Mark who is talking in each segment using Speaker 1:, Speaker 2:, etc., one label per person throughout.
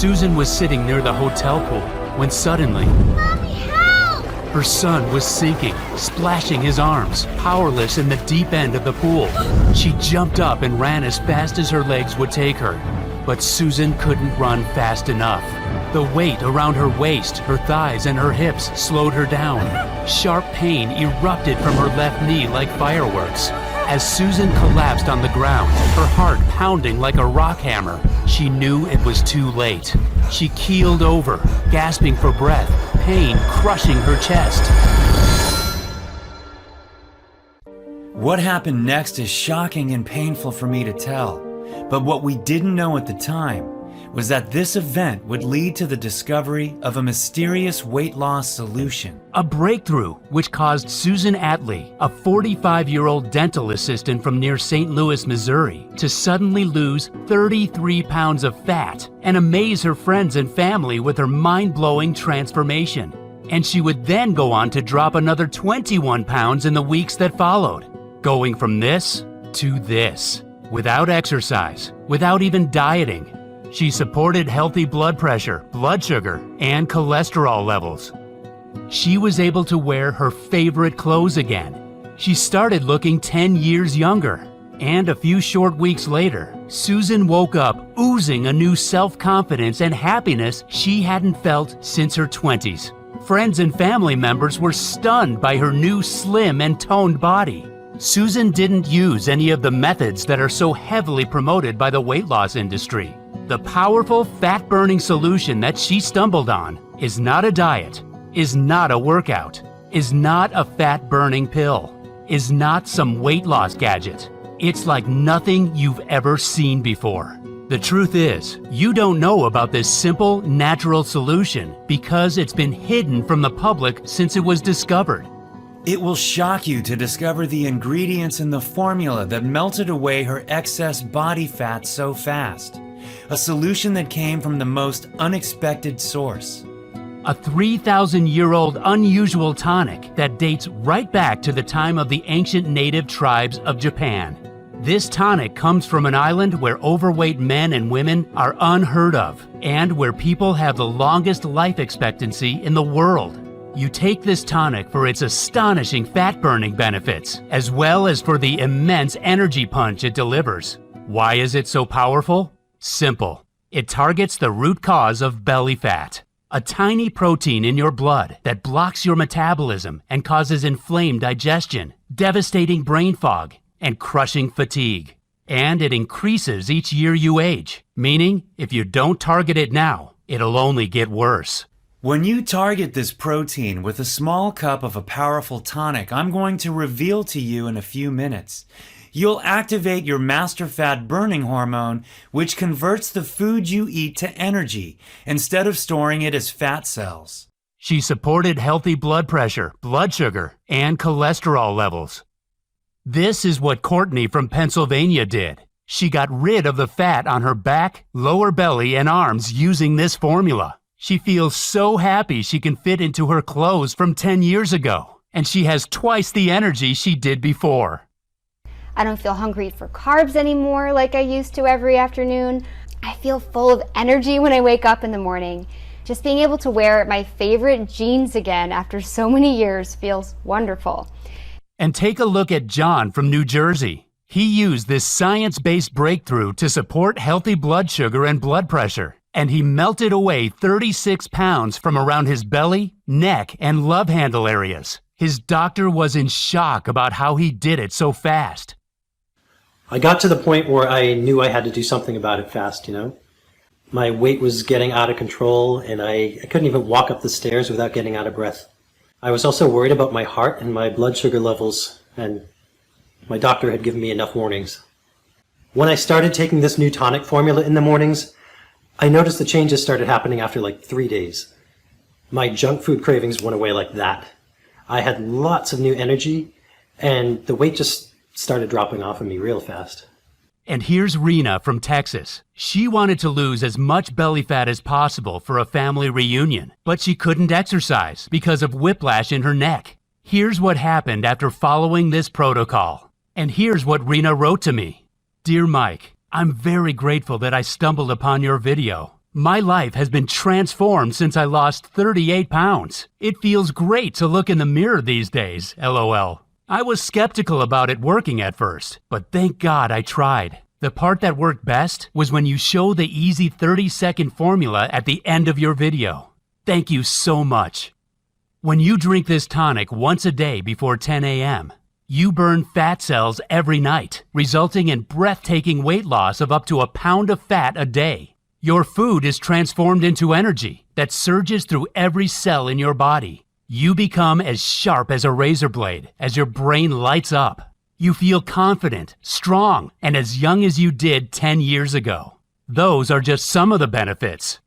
Speaker 1: Susan was sitting near the hotel pool when suddenly,
Speaker 2: Mommy, help!
Speaker 1: her son was sinking, splashing his arms, powerless in the deep end of the pool. She jumped up and ran as fast as her legs would take her, but Susan couldn't run fast enough. The weight around her waist, her thighs, and her hips slowed her down. Sharp pain erupted from her left knee like fireworks. As Susan collapsed on the ground, her heart pounding like a rock hammer, she knew it was too late. She keeled over, gasping for breath, pain crushing her chest.
Speaker 3: What happened next is shocking and painful for me to tell, but what we didn't know at the time was that this event would lead to the discovery of a mysterious weight loss solution.
Speaker 1: A breakthrough which caused Susan Atlee, a 45-year-old dental assistant from near St. Louis, Missouri, to suddenly lose 33 pounds of fat and amaze her friends and family with her mind-blowing transformation. And she would then go on to drop another 21 pounds in the weeks that followed, going from this to this, without exercise, without even dieting. She supported healthy blood pressure, blood sugar, and cholesterol levels. She was able to wear her favorite clothes again. She started looking 10 years younger. And a few short weeks later, Susan woke up oozing a new self-confidence and happiness she hadn't felt since her 20s. Friends and family members were stunned by her new slim and toned body. Susan didn't use any of the methods that are so heavily promoted by the weight loss industry. The powerful fat-burning solution that she stumbled on is not a diet, is not a workout, is not a fat-burning pill, is not some weight loss gadget. It's like nothing you've ever seen before. The truth is, you don't know about this simple, natural solution because it's been hidden from the public since it was discovered.
Speaker 3: It will shock you to discover the ingredients in the formula that melted away her excess body fat so fast. A solution that came from the most unexpected source.
Speaker 1: A 3,000-year-old unusual tonic that dates right back to the time of the ancient native tribes of Japan. This tonic comes from an island where overweight men and women are unheard of, and where people have the longest life expectancy in the world. You take this tonic for its astonishing fat-burning benefits, as well as for the immense energy punch it delivers. Why is it so powerful? Simple. It targets the root cause of belly fat, a tiny protein in your blood that blocks your metabolism and causes inflamed digestion, devastating brain fog, and crushing fatigue. And it increases each year you age, meaning if you don't target it now, it'll only get worse.
Speaker 3: When you target this protein with a small cup of a powerful tonic I'm going to reveal to you in a few minutes, you'll activate your master fat burning hormone, which converts the food you eat to energy instead of storing it as fat cells.
Speaker 1: She supported healthy blood pressure, blood sugar, and cholesterol levels. This is what Courtney from Pennsylvania did. She got rid of the fat on her back, lower belly, and arms using this formula. She feels so happy she can fit into her clothes from 10 years ago, and she has twice the energy she did before.
Speaker 2: I don't feel hungry for carbs anymore like I used to every afternoon. I feel full of energy when I wake up in the morning. Just being able to wear my favorite jeans again after so many years feels wonderful.
Speaker 1: And take a look at John from New Jersey. He used this science-based breakthrough to support healthy blood sugar and blood pressure, and he melted away 36 pounds from around his belly, neck, and love handle areas. His doctor was in shock about how he did it so fast.
Speaker 4: I got to the point where I knew I had to do something about it fast, My weight was getting out of control, and I couldn't even walk up the stairs without getting out of breath. I was also worried about my heart and my blood sugar levels, and my doctor had given me enough warnings. When I started taking this new tonic formula in the mornings, I noticed the changes started happening after like 3 days. My junk food cravings went away like that. I had lots of new energy, and the weight just started dropping off of me real fast.
Speaker 1: And here's Rena from Texas. She wanted to lose as much belly fat as possible for a family reunion, but she couldn't exercise because of whiplash in her neck. Here's what happened after following this protocol. And here's what Rena wrote to me. Dear Mike, I'm very grateful that I stumbled upon your video. My life has been transformed since I lost 38 pounds. It feels great to look in the mirror these days, LOL. I was skeptical about it working at first, but thank God I tried. The part that worked best was when you show the easy 30-second formula at the end of your video. Thank you so much. When you drink this tonic once a day before 10 a.m., you burn fat cells every night, resulting in breathtaking weight loss of up to a pound of fat a day. Your food is transformed into energy that surges through every cell in your body. You become as sharp as a razor blade as your brain lights up. You feel confident, strong, and as young as you did 10 years ago. Those are just some of the benefits.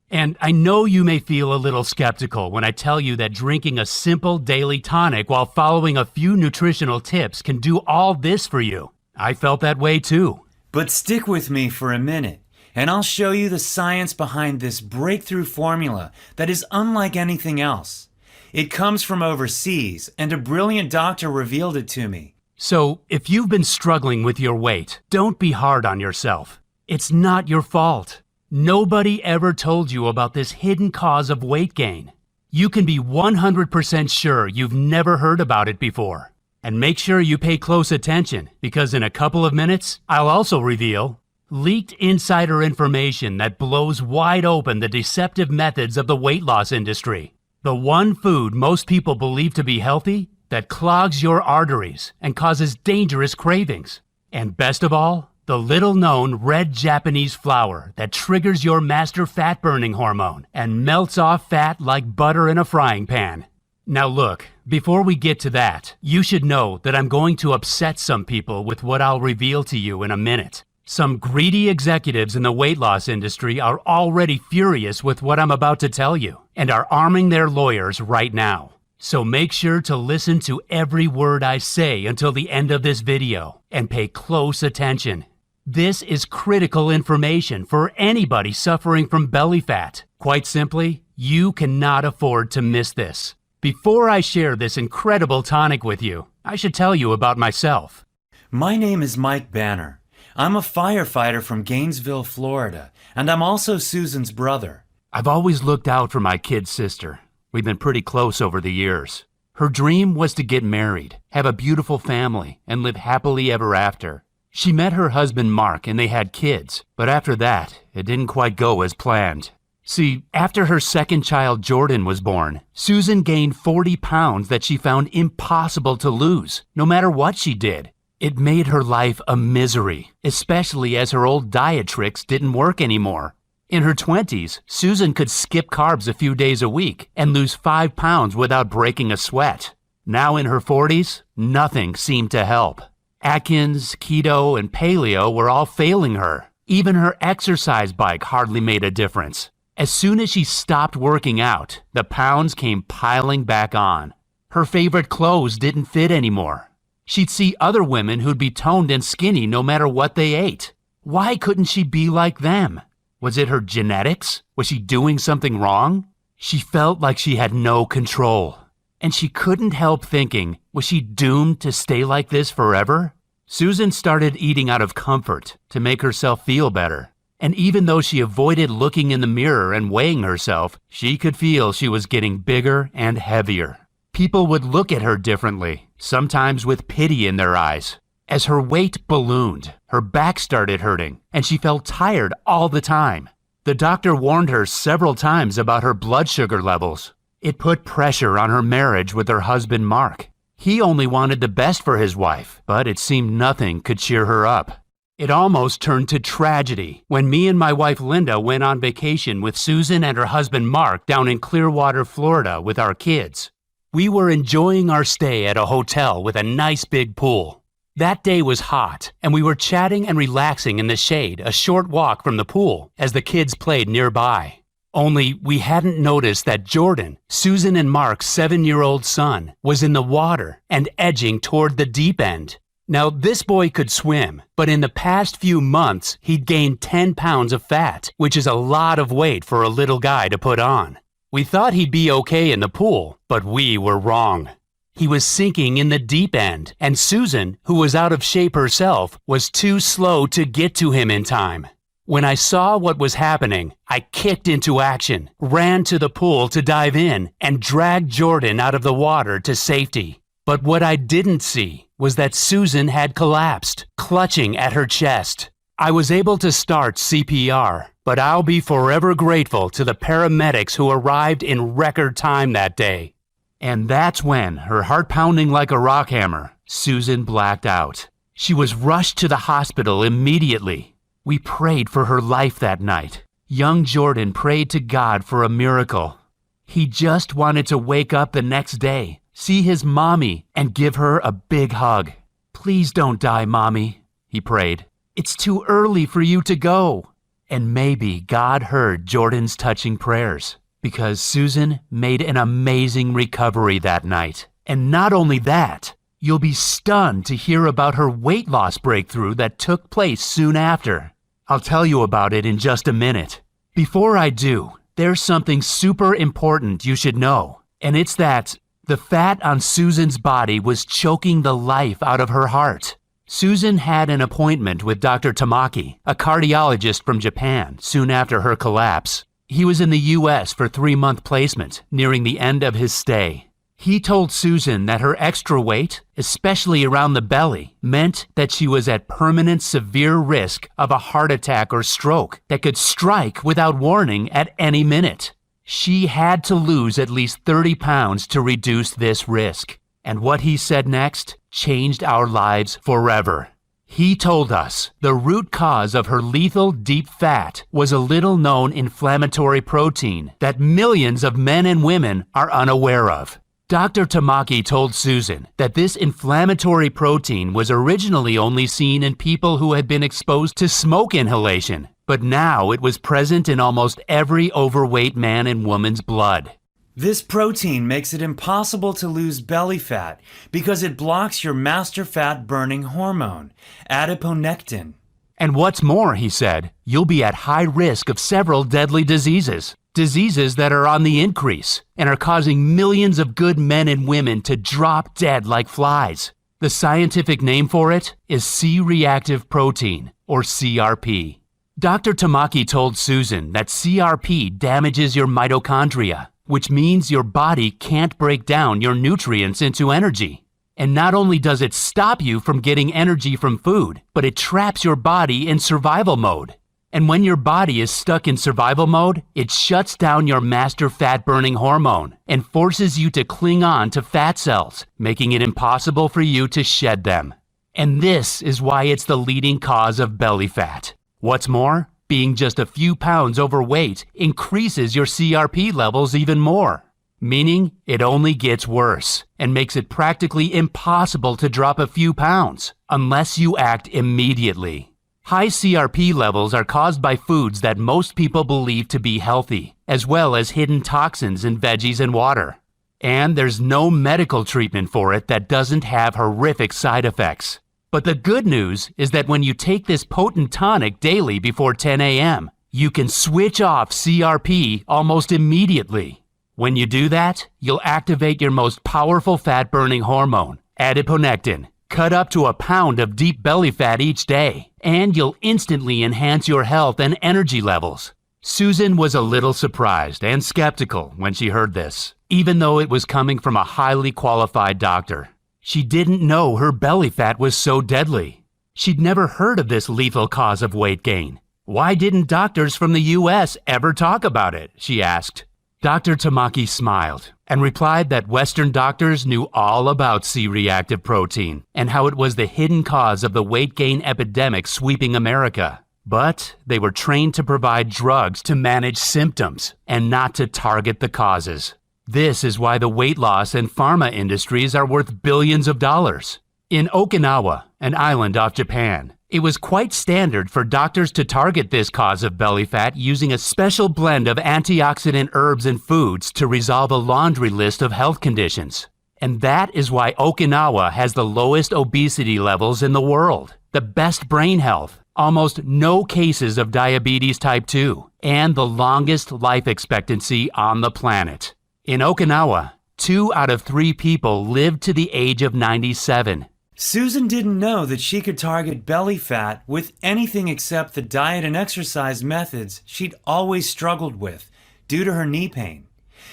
Speaker 1: And I know you may feel a little skeptical when I tell you that drinking a simple daily tonic while following a few nutritional tips can do all this for you. I felt that way too.
Speaker 3: But stick with me for a minute, and I'll show you the science behind this breakthrough formula that is unlike anything else. It comes from overseas, and a brilliant doctor revealed it to me.
Speaker 1: So, if you've been struggling with your weight, don't be hard on yourself. It's not your fault. Nobody ever told you about this hidden cause of weight gain. You can be 100% sure you've never heard about it before. And make sure you pay close attention, because in a couple of minutes, I'll also reveal leaked insider information that blows wide open the deceptive methods of the weight loss industry. The one food most people believe to be healthy that clogs your arteries and causes dangerous cravings. And best of all, the little-known red Japanese flour that triggers your master fat-burning hormone and melts off fat like butter in a frying pan. Now look, before we get to that, you should know that I'm going to upset some people with what I'll reveal to you in a minute. Some greedy executives in the weight loss industry are already furious with what I'm about to tell you and are arming their lawyers right now. So make sure to listen to every word I say until the end of this video and pay close attention. This is critical information for anybody suffering from belly fat. Quite simply, you cannot afford to miss this. Before I share this incredible tonic with you, I should tell you about myself.
Speaker 3: My name is Mike Banner. I'm a firefighter from Gainesville, Florida, and I'm also Susan's brother.
Speaker 1: I've always looked out for my kid sister. We've been pretty close over the years. Her dream was to get married, have a beautiful family, and live happily ever after. She met her husband Mark and they had kids, but after that, it didn't quite go as planned. See, after her second child Jordan was born, Susan gained 40 pounds that she found impossible to lose, no matter what she did. It made her life a misery, especially as her old diet tricks didn't work anymore. In her 20s, Susan could skip carbs a few days a week and lose 5 pounds without breaking a sweat. Now in her 40s, nothing seemed to help. Atkins, keto, and paleo were all failing her. Even her exercise bike hardly made a difference. As soon as she stopped working out, the pounds came piling back on. Her favorite clothes didn't fit anymore. She'd see other women who'd be toned and skinny no matter what they ate. Why couldn't she be like them? Was it her genetics? Was she doing something wrong? She felt like she had no control. And she couldn't help thinking, was she doomed to stay like this forever? Susan started eating out of comfort to make herself feel better. And even though she avoided looking in the mirror and weighing herself, she could feel she was getting bigger and heavier. People would look at her differently, sometimes with pity in their eyes. As her weight ballooned, her back started hurting, and she felt tired all the time. The doctor warned her several times about her blood sugar levels. It put pressure on her marriage with her husband Mark. He only wanted the best for his wife, but it seemed nothing could cheer her up. It almost turned to tragedy when me and my wife Linda went on vacation with Susan and her husband Mark down in Clearwater, Florida with our kids. We were enjoying our stay at a hotel with a nice big pool. That day was hot, and we were chatting and relaxing in the shade a short walk from the pool as the kids played nearby. Only we hadn't noticed that Jordan, Susan and Mark's 7-year-old son, was in the water and edging toward the deep end. Now, this boy could swim, but in the past few months, he'd gained 10 pounds of fat, which is a lot of weight for a little guy to put on. We thought he'd be okay in the pool, but we were wrong. He was sinking in the deep end, and Susan, who was out of shape herself, was too slow to get to him in time. When I saw what was happening, I kicked into action, ran to the pool to dive in, and dragged Jordan out of the water to safety. But what I didn't see was that Susan had collapsed, clutching at her chest. I was able to start CPR, but I'll be forever grateful to the paramedics who arrived in record time that day. And that's when, her heart pounding like a rock hammer, Susan blacked out. She was rushed to the hospital immediately. We prayed for her life that night. Young Jordan prayed to God for a miracle. He just wanted to wake up the next day, see his mommy, and give her a big hug. "Please don't die, Mommy," he prayed. "It's too early for you to go." And maybe God heard Jordan's touching prayers, because Susan made an amazing recovery that night. And not only that, you'll be stunned to hear about her weight loss breakthrough that took place soon after. I'll tell you about it in just a minute. Before I do, there's something super important you should know, and it's that the fat on Susan's body was choking the life out of her heart. Susan had an appointment with Dr. Tamaki, a cardiologist from Japan, soon after her collapse. He was in the U.S. for 3-month placement, nearing the end of his stay. He told Susan that her extra weight, especially around the belly, meant that she was at permanent severe risk of a heart attack or stroke that could strike without warning at any minute. She had to lose at least 30 pounds to reduce this risk. And what he said next changed our lives forever. He told us the root cause of her lethal deep fat was a little-known inflammatory protein that millions of men and women are unaware of. Dr. Tamaki told Susan that this inflammatory protein was originally only seen in people who had been exposed to smoke inhalation, but now it was present in almost every overweight man and woman's blood.
Speaker 3: This protein makes it impossible to lose belly fat because it blocks your master fat burning hormone, adiponectin.
Speaker 1: And what's more, he said, you'll be at high risk of several deadly diseases. Diseases that are on the increase and are causing millions of good men and women to drop dead like flies. The scientific name for it is C-reactive protein, or CRP. Dr. Tamaki told Susan that CRP damages your mitochondria, which means your body can't break down your nutrients into energy. And not only does it stop you from getting energy from food, but it traps your body in survival mode. And when your body is stuck in survival mode, it shuts down your master fat-burning hormone and forces you to cling on to fat cells, making it impossible for you to shed them. And this is why it's the leading cause of belly fat. What's more, being just a few pounds overweight increases your CRP levels even more, meaning it only gets worse and makes it practically impossible to drop a few pounds unless you act immediately. High CRP levels are caused by foods that most people believe to be healthy, as well as hidden toxins in veggies and water. And there's no medical treatment for it that doesn't have horrific side effects. But the good news is that when you take this potent tonic daily before 10 a.m., you can switch off CRP almost immediately. When you do that, you'll activate your most powerful fat-burning hormone, adiponectin. Cut up to a pound of deep belly fat each day, and you'll instantly enhance your health and energy levels. Susan was a little surprised and skeptical when she heard this, even though it was coming from a highly qualified doctor. She didn't know her belly fat was so deadly. She'd never heard of this lethal cause of weight gain. Why didn't doctors from the U.S. ever talk about it? She asked. Dr. Tamaki smiled and replied that Western doctors knew all about C-reactive protein and how it was the hidden cause of the weight gain epidemic sweeping America. But they were trained to provide drugs to manage symptoms and not to target the causes. This is why the weight loss and pharma industries are worth billions of dollars. In Okinawa, an island off Japan, it was quite standard for doctors to target this cause of belly fat using a special blend of antioxidant herbs and foods to resolve a laundry list of health conditions. And that is why Okinawa has the lowest obesity levels in the world, the best brain health, almost no cases of diabetes type 2, and the longest life expectancy on the planet. In Okinawa, 2 out of 3 people live to the age of 97.
Speaker 3: Susan didn't know that she could target belly fat with anything except the diet and exercise methods she'd always struggled with due to her knee pain.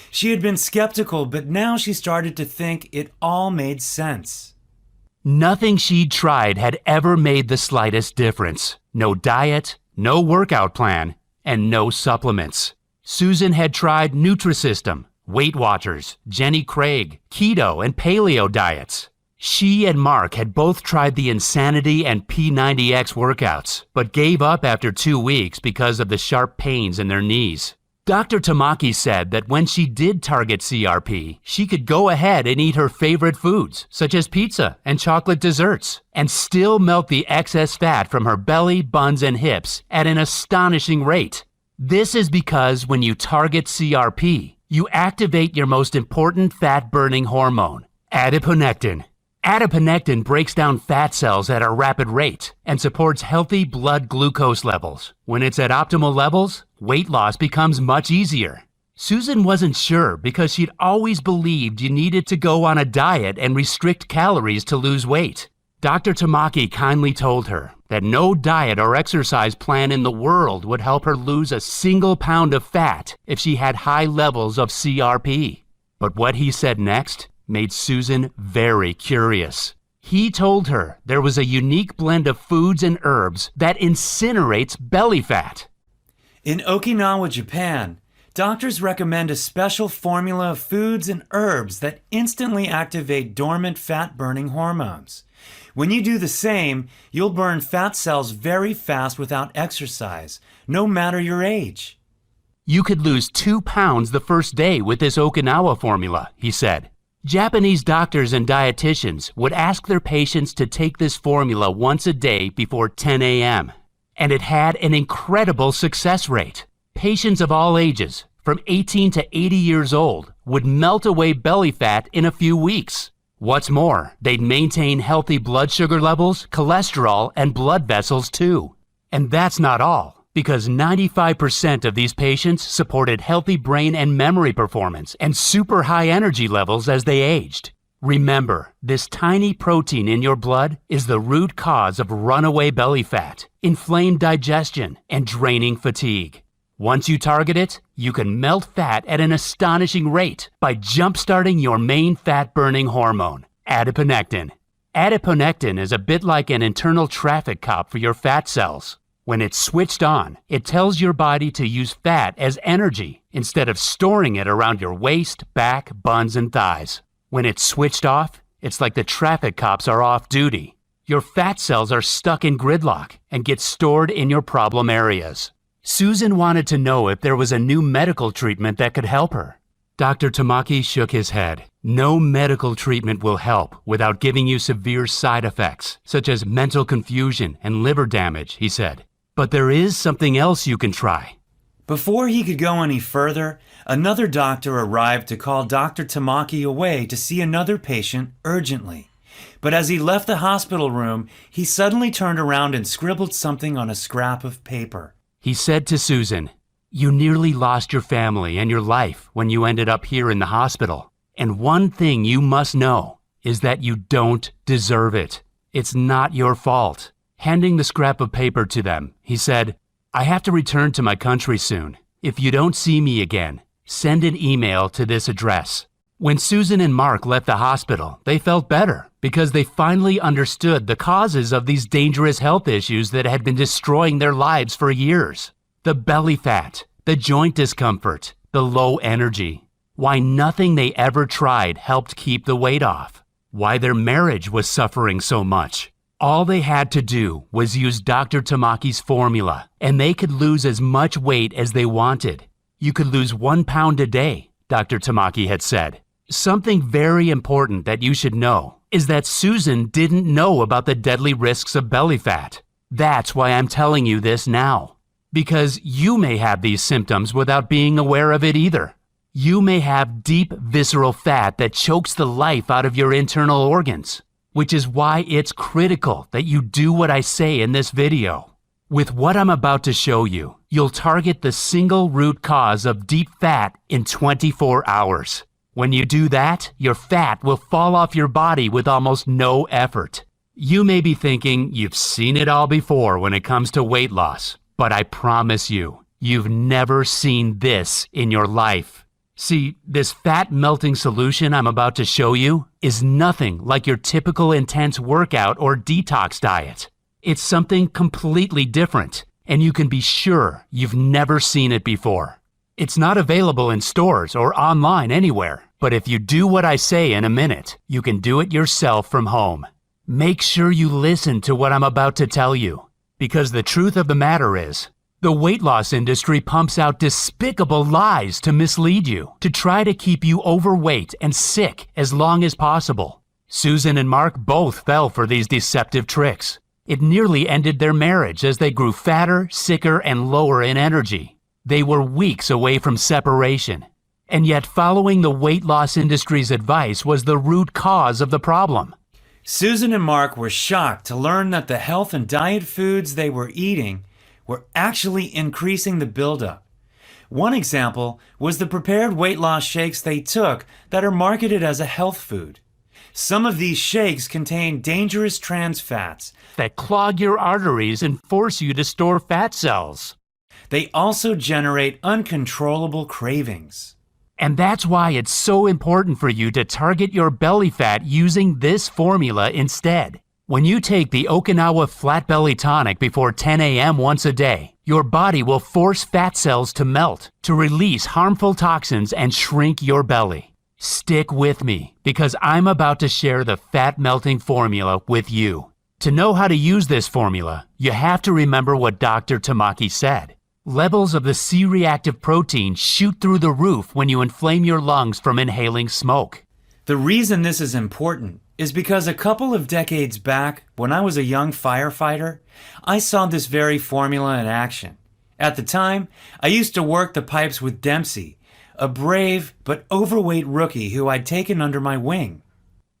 Speaker 3: She had been skeptical, but now she started to think it all made sense.
Speaker 1: Nothing she'd tried had ever made the slightest difference. No diet, no workout plan, and no supplements. Susan had tried Nutrisystem, Weight Watchers, Jenny Craig, keto, and paleo diets. She and Mark had both tried the Insanity and P90X workouts, but gave up after 2 weeks because of the sharp pains in their knees. Dr. Tamaki said that when she did target CRP, she could go ahead and eat her favorite foods, such as pizza and chocolate desserts, and still melt the excess fat from her belly, buns, and hips at an astonishing rate. This is because when you target CRP, you activate your most important fat-burning hormone, adiponectin. Adiponectin breaks down fat cells at a rapid rate and supports healthy blood glucose levels. When it's at optimal levels, weight loss becomes much easier. Susan wasn't sure because she'd always believed you needed to go on a diet and restrict calories to lose weight. Dr. Tamaki kindly told her that no diet or exercise plan in the world would help her lose a single pound of fat if she had high levels of CRP. But what he said next made Susan very curious. He told her there was a unique blend of foods and herbs that incinerates belly fat.
Speaker 3: In Okinawa, Japan, doctors recommend a special formula of foods and herbs that instantly activate dormant fat-burning hormones. When you do the same, you'll burn fat cells very fast without exercise, no matter your age.
Speaker 1: You could lose 2 pounds the first day with this Okinawa formula, he said. Japanese doctors and dietitians would ask their patients to take this formula once a day before 10 a.m. And it had an incredible success rate. Patients of all ages, from 18 to 80 years old, would melt away belly fat in a few weeks. What's more, they'd maintain healthy blood sugar levels, cholesterol, and blood vessels too. And that's not all, because 95% of these patients supported healthy brain and memory performance and super high energy levels as they aged. Remember, this tiny protein in your blood is the root cause of runaway belly fat, inflamed digestion, and draining fatigue. Once you target it, you can melt fat at an astonishing rate by jump-starting your main fat-burning hormone, adiponectin. Adiponectin is a bit like an internal traffic cop for your fat cells. When it's switched on, it tells your body to use fat as energy instead of storing it around your waist, back, buns, and thighs. When it's switched off, it's like the traffic cops are off duty. Your fat cells are stuck in gridlock and get stored in your problem areas. Susan wanted to know if there was a new medical treatment that could help her. Dr. Tamaki shook his head. No medical treatment will help without giving you severe side effects, such as mental confusion and liver damage, he said. But there is something else you can try.
Speaker 3: Before he could go any further, another doctor arrived to call Dr. Tamaki away to see another patient urgently. But as he left the hospital room, he suddenly turned around and scribbled something on a scrap of paper.
Speaker 1: He said to Susan, "You nearly lost your family and your life when you ended up here in the hospital. And one thing you must know is that you don't deserve it. It's not your fault." Handing the scrap of paper to them, he said, "I have to return to my country soon. If you don't see me again, send an email to this address." When Susan and Mark left the hospital, they felt better because they finally understood the causes of these dangerous health issues that had been destroying their lives for years. The belly fat, the joint discomfort, the low energy. Why nothing they ever tried helped keep the weight off. Why their marriage was suffering so much. All they had to do was use Dr. Tamaki's formula, and they could lose as much weight as they wanted. You could lose 1 pound a day, Dr. Tamaki had said. Something very important that you should know is that Susan didn't know about the deadly risks of belly fat. That's why I'm telling you this now. Because you may have these symptoms without being aware of it either. You may have deep visceral fat that chokes the life out of your internal organs, which is why it's critical that you do what I say in this video. With what I'm about to show you, you'll target the single root cause of deep fat in 24 hours. When you do that, your fat will fall off your body with almost no effort. You may be thinking you've seen it all before when it comes to weight loss, but I promise you, you've never seen this in your life. See, this fat melting solution I'm about to show you is nothing like your typical intense workout or detox diet. It's something completely different, and you can be sure you've never seen it before. It's not available in stores or online anywhere, but if you do what I say in a minute, you can do it yourself from home. Make sure you listen to what I'm about to tell you, because the truth of the matter is, the weight loss industry pumps out despicable lies to mislead you, to try to keep you overweight and sick as long as possible. Susan and Mark both fell for these deceptive tricks. It nearly ended their marriage as they grew fatter, sicker, and lower in energy. They were weeks away from separation. And yet following the weight loss industry's advice was the root cause of the problem.
Speaker 3: Susan and Mark were shocked to learn that the health and diet foods they were eating were actually increasing the buildup. One example was the prepared weight loss shakes they took that are marketed as a health food. Some of these shakes contain dangerous trans fats
Speaker 1: that clog your arteries and force you to store fat cells.
Speaker 3: They also generate uncontrollable cravings.
Speaker 1: And that's why it's so important for you to target your belly fat using this formula instead. When you take the Okinawa Flat Belly Tonic before 10 a.m. once a day, your body will force fat cells to melt, to release harmful toxins and shrink your belly. Stick with me, because I'm about to share the fat melting formula with you. To know how to use this formula, you have to remember what Dr. Tamaki said. Levels of the C-reactive protein shoot through the roof when you inflame your lungs from inhaling smoke.
Speaker 3: The reason this is important is because a couple of decades back, when I was a young firefighter, I saw this very formula in action. At the time, I used to work the pipes with Dempsey, a brave but overweight rookie who I'd taken under my wing.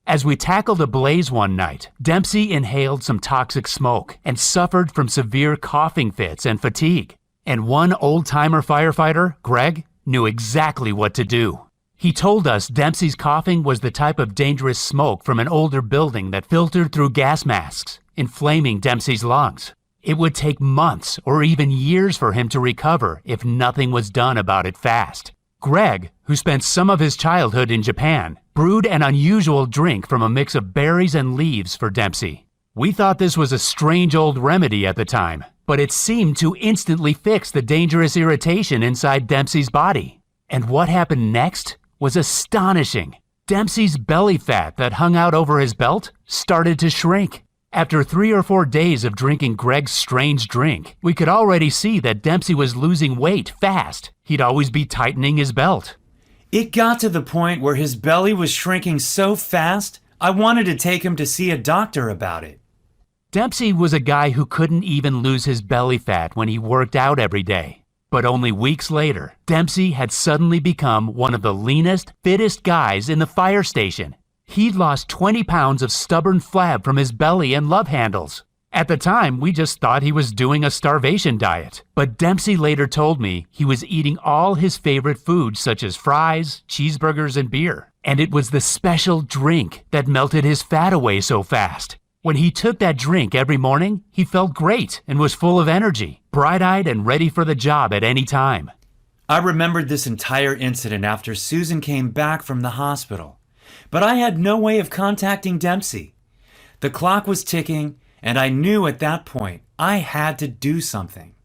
Speaker 1: As we tackled a blaze one night, Dempsey inhaled some toxic smoke and suffered from severe coughing fits and fatigue. And one old-timer firefighter, Greg, knew exactly what to do. He told us Dempsey's coughing was the type of dangerous smoke from an older building that filtered through gas masks, inflaming Dempsey's lungs. It would take months or even years for him to recover if nothing was done about it fast. Greg, who spent some of his childhood in Japan, brewed an unusual drink from a mix of berries and leaves for Dempsey. We thought this was a strange old remedy at the time, but it seemed to instantly fix the dangerous irritation inside Dempsey's body. And what happened next was astonishing. Dempsey's belly fat that hung out over his belt started to shrink. After 3 or 4 days of drinking Greg's strange drink, we could already see that Dempsey was losing weight fast. He'd always be tightening his belt.
Speaker 3: It got to the point where his belly was shrinking so fast, I wanted to take him to see a doctor about it.
Speaker 1: Dempsey was a guy who couldn't even lose his belly fat when he worked out every day. But only weeks later, Dempsey had suddenly become one of the leanest, fittest guys in the fire station. He'd lost 20 pounds of stubborn flab from his belly and love handles. At the time, we just thought he was doing a starvation diet. But Dempsey later told me he was eating all his favorite foods such as fries, cheeseburgers, and beer. And it was the special drink that melted his fat away so fast. When he took that drink every morning, he felt great and was full of energy, bright-eyed and ready for the job at any time.
Speaker 3: I remembered this entire incident after Susan came back from the hospital, but I had no way of contacting Dempsey. The clock was ticking, and I knew at that point I had to do something.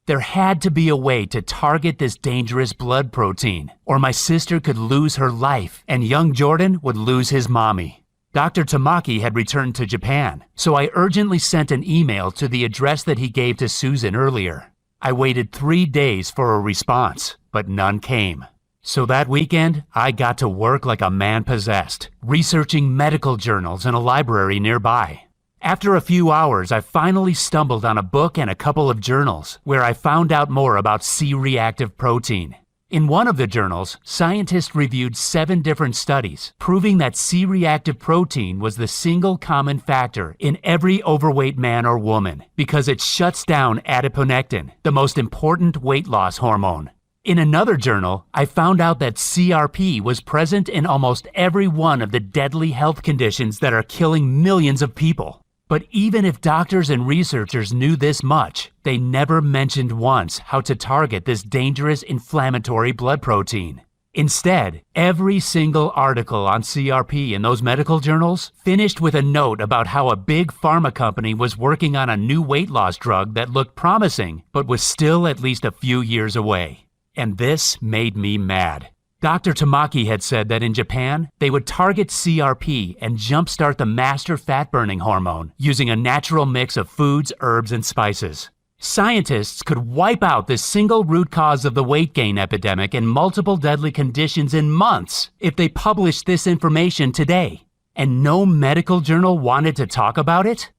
Speaker 1: There had to be a way to target this dangerous blood protein, or my sister could lose her life and young Jordan would lose his mommy. Dr. Tamaki had returned to Japan, so I urgently sent an email to the address that he gave to Susan earlier. I waited 3 days for a response, but none came. So that weekend, I got to work like a man possessed, researching medical journals in a library nearby. After a few hours, I finally stumbled on a book and a couple of journals where I found out more about C-reactive protein. In one of the journals, scientists reviewed 7 different studies, proving that C-reactive protein was the single common factor in every overweight man or woman because it shuts down adiponectin, the most important weight loss hormone. In another journal, I found out that CRP was present in almost every one of the deadly health conditions that are killing millions of people. But even if doctors and researchers knew this much, they never mentioned once how to target this dangerous inflammatory blood protein. Instead, every single article on CRP in those medical journals finished with a note about how a big pharma company was working on a new weight loss drug that looked promising, but was still at least a few years away. And this made me mad. Dr. Tamaki had said that in Japan, they would target CRP and jumpstart the master fat-burning hormone using a natural mix of foods, herbs, and spices. Scientists could wipe out this single root cause of the weight gain epidemic and multiple deadly conditions in months if they published this information today. And no medical journal wanted to talk about it?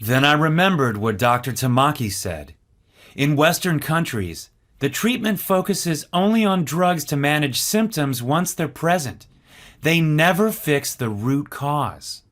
Speaker 3: Then I remembered what Dr. Tamaki said. In Western countries, the treatment focuses only on drugs to manage symptoms once they're present. They never fix the root cause.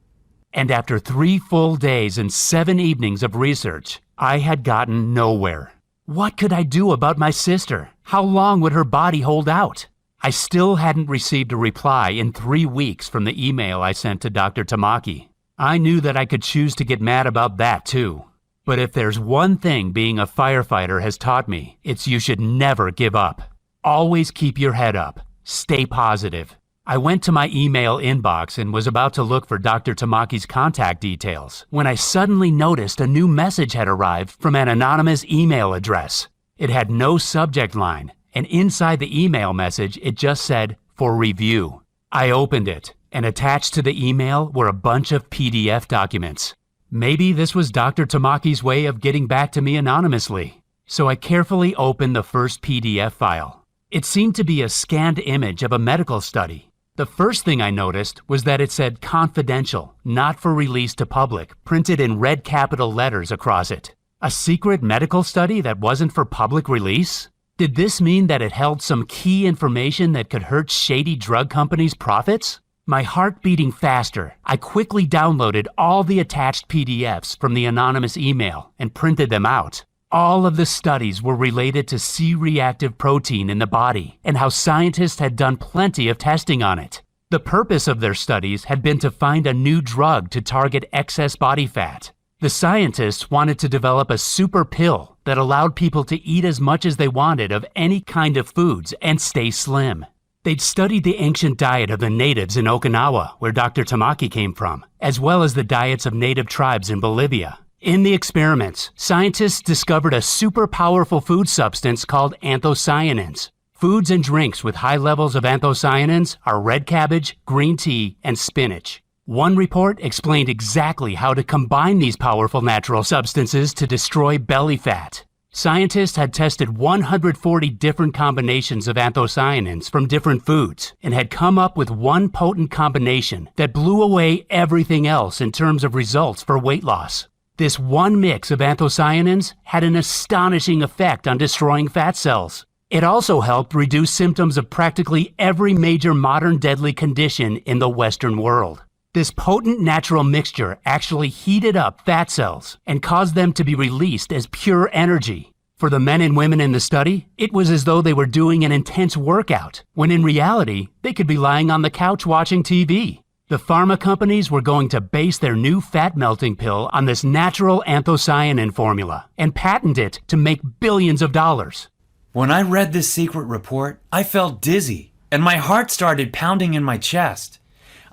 Speaker 1: And after 3 full days and 7 evenings of research, I had gotten nowhere. What could I do about my sister? How long would her body hold out? I still hadn't received a reply in 3 weeks from the email I sent to Dr. Tamaki. I knew that I could choose to get mad about that too. But if there's one thing being a firefighter has taught me, it's you should never give up. Always keep your head up. Stay positive. I went to my email inbox and was about to look for Dr. Tamaki's contact details when I suddenly noticed a new message had arrived from an anonymous email address. It had no subject line, and inside the email message it just said, "For review." I opened it, and attached to the email were a bunch of PDF documents. Maybe this was Dr. Tamaki's way of getting back to me anonymously. So I carefully opened the first PDF file. It seemed to be a scanned image of a medical study. The first thing I noticed was that it said confidential, not for release to public, printed in red capital letters across it. A secret medical study that wasn't for public release? Did this mean that it held some key information that could hurt shady drug companies' profits? My heart beating faster, I quickly downloaded all the attached PDFs from the anonymous email and printed them out. All of the studies were related to C-reactive protein in the body and how scientists had done plenty of testing on it. The purpose of their studies had been to find a new drug to target excess body fat. The scientists wanted to develop a super pill that allowed people to eat as much as they wanted of any kind of foods and stay slim. They'd studied the ancient diet of the natives in Okinawa, where Dr. Tamaki came from, as well as the diets of native tribes in Bolivia. In the experiments, scientists discovered a super powerful food substance called anthocyanins. Foods and drinks with high levels of anthocyanins are red cabbage, green tea, and spinach. One report explained exactly how to combine these powerful natural substances to destroy belly fat. Scientists had tested 140 different combinations of anthocyanins from different foods and had come up with one potent combination that blew away everything else in terms of results for weight loss. This one mix of anthocyanins had an astonishing effect on destroying fat cells. It also helped reduce symptoms of practically every major modern deadly condition in the Western world. This potent natural mixture actually heated up fat cells and caused them to be released as pure energy. For the men and women in the study, it was as though they were doing an intense workout, when in reality, they could be lying on the couch watching TV. The pharma companies were going to base their new fat-melting pill on this natural anthocyanin formula and patent it to make billions of dollars.
Speaker 3: When I read this secret report, I felt dizzy, and my heart started pounding in my chest.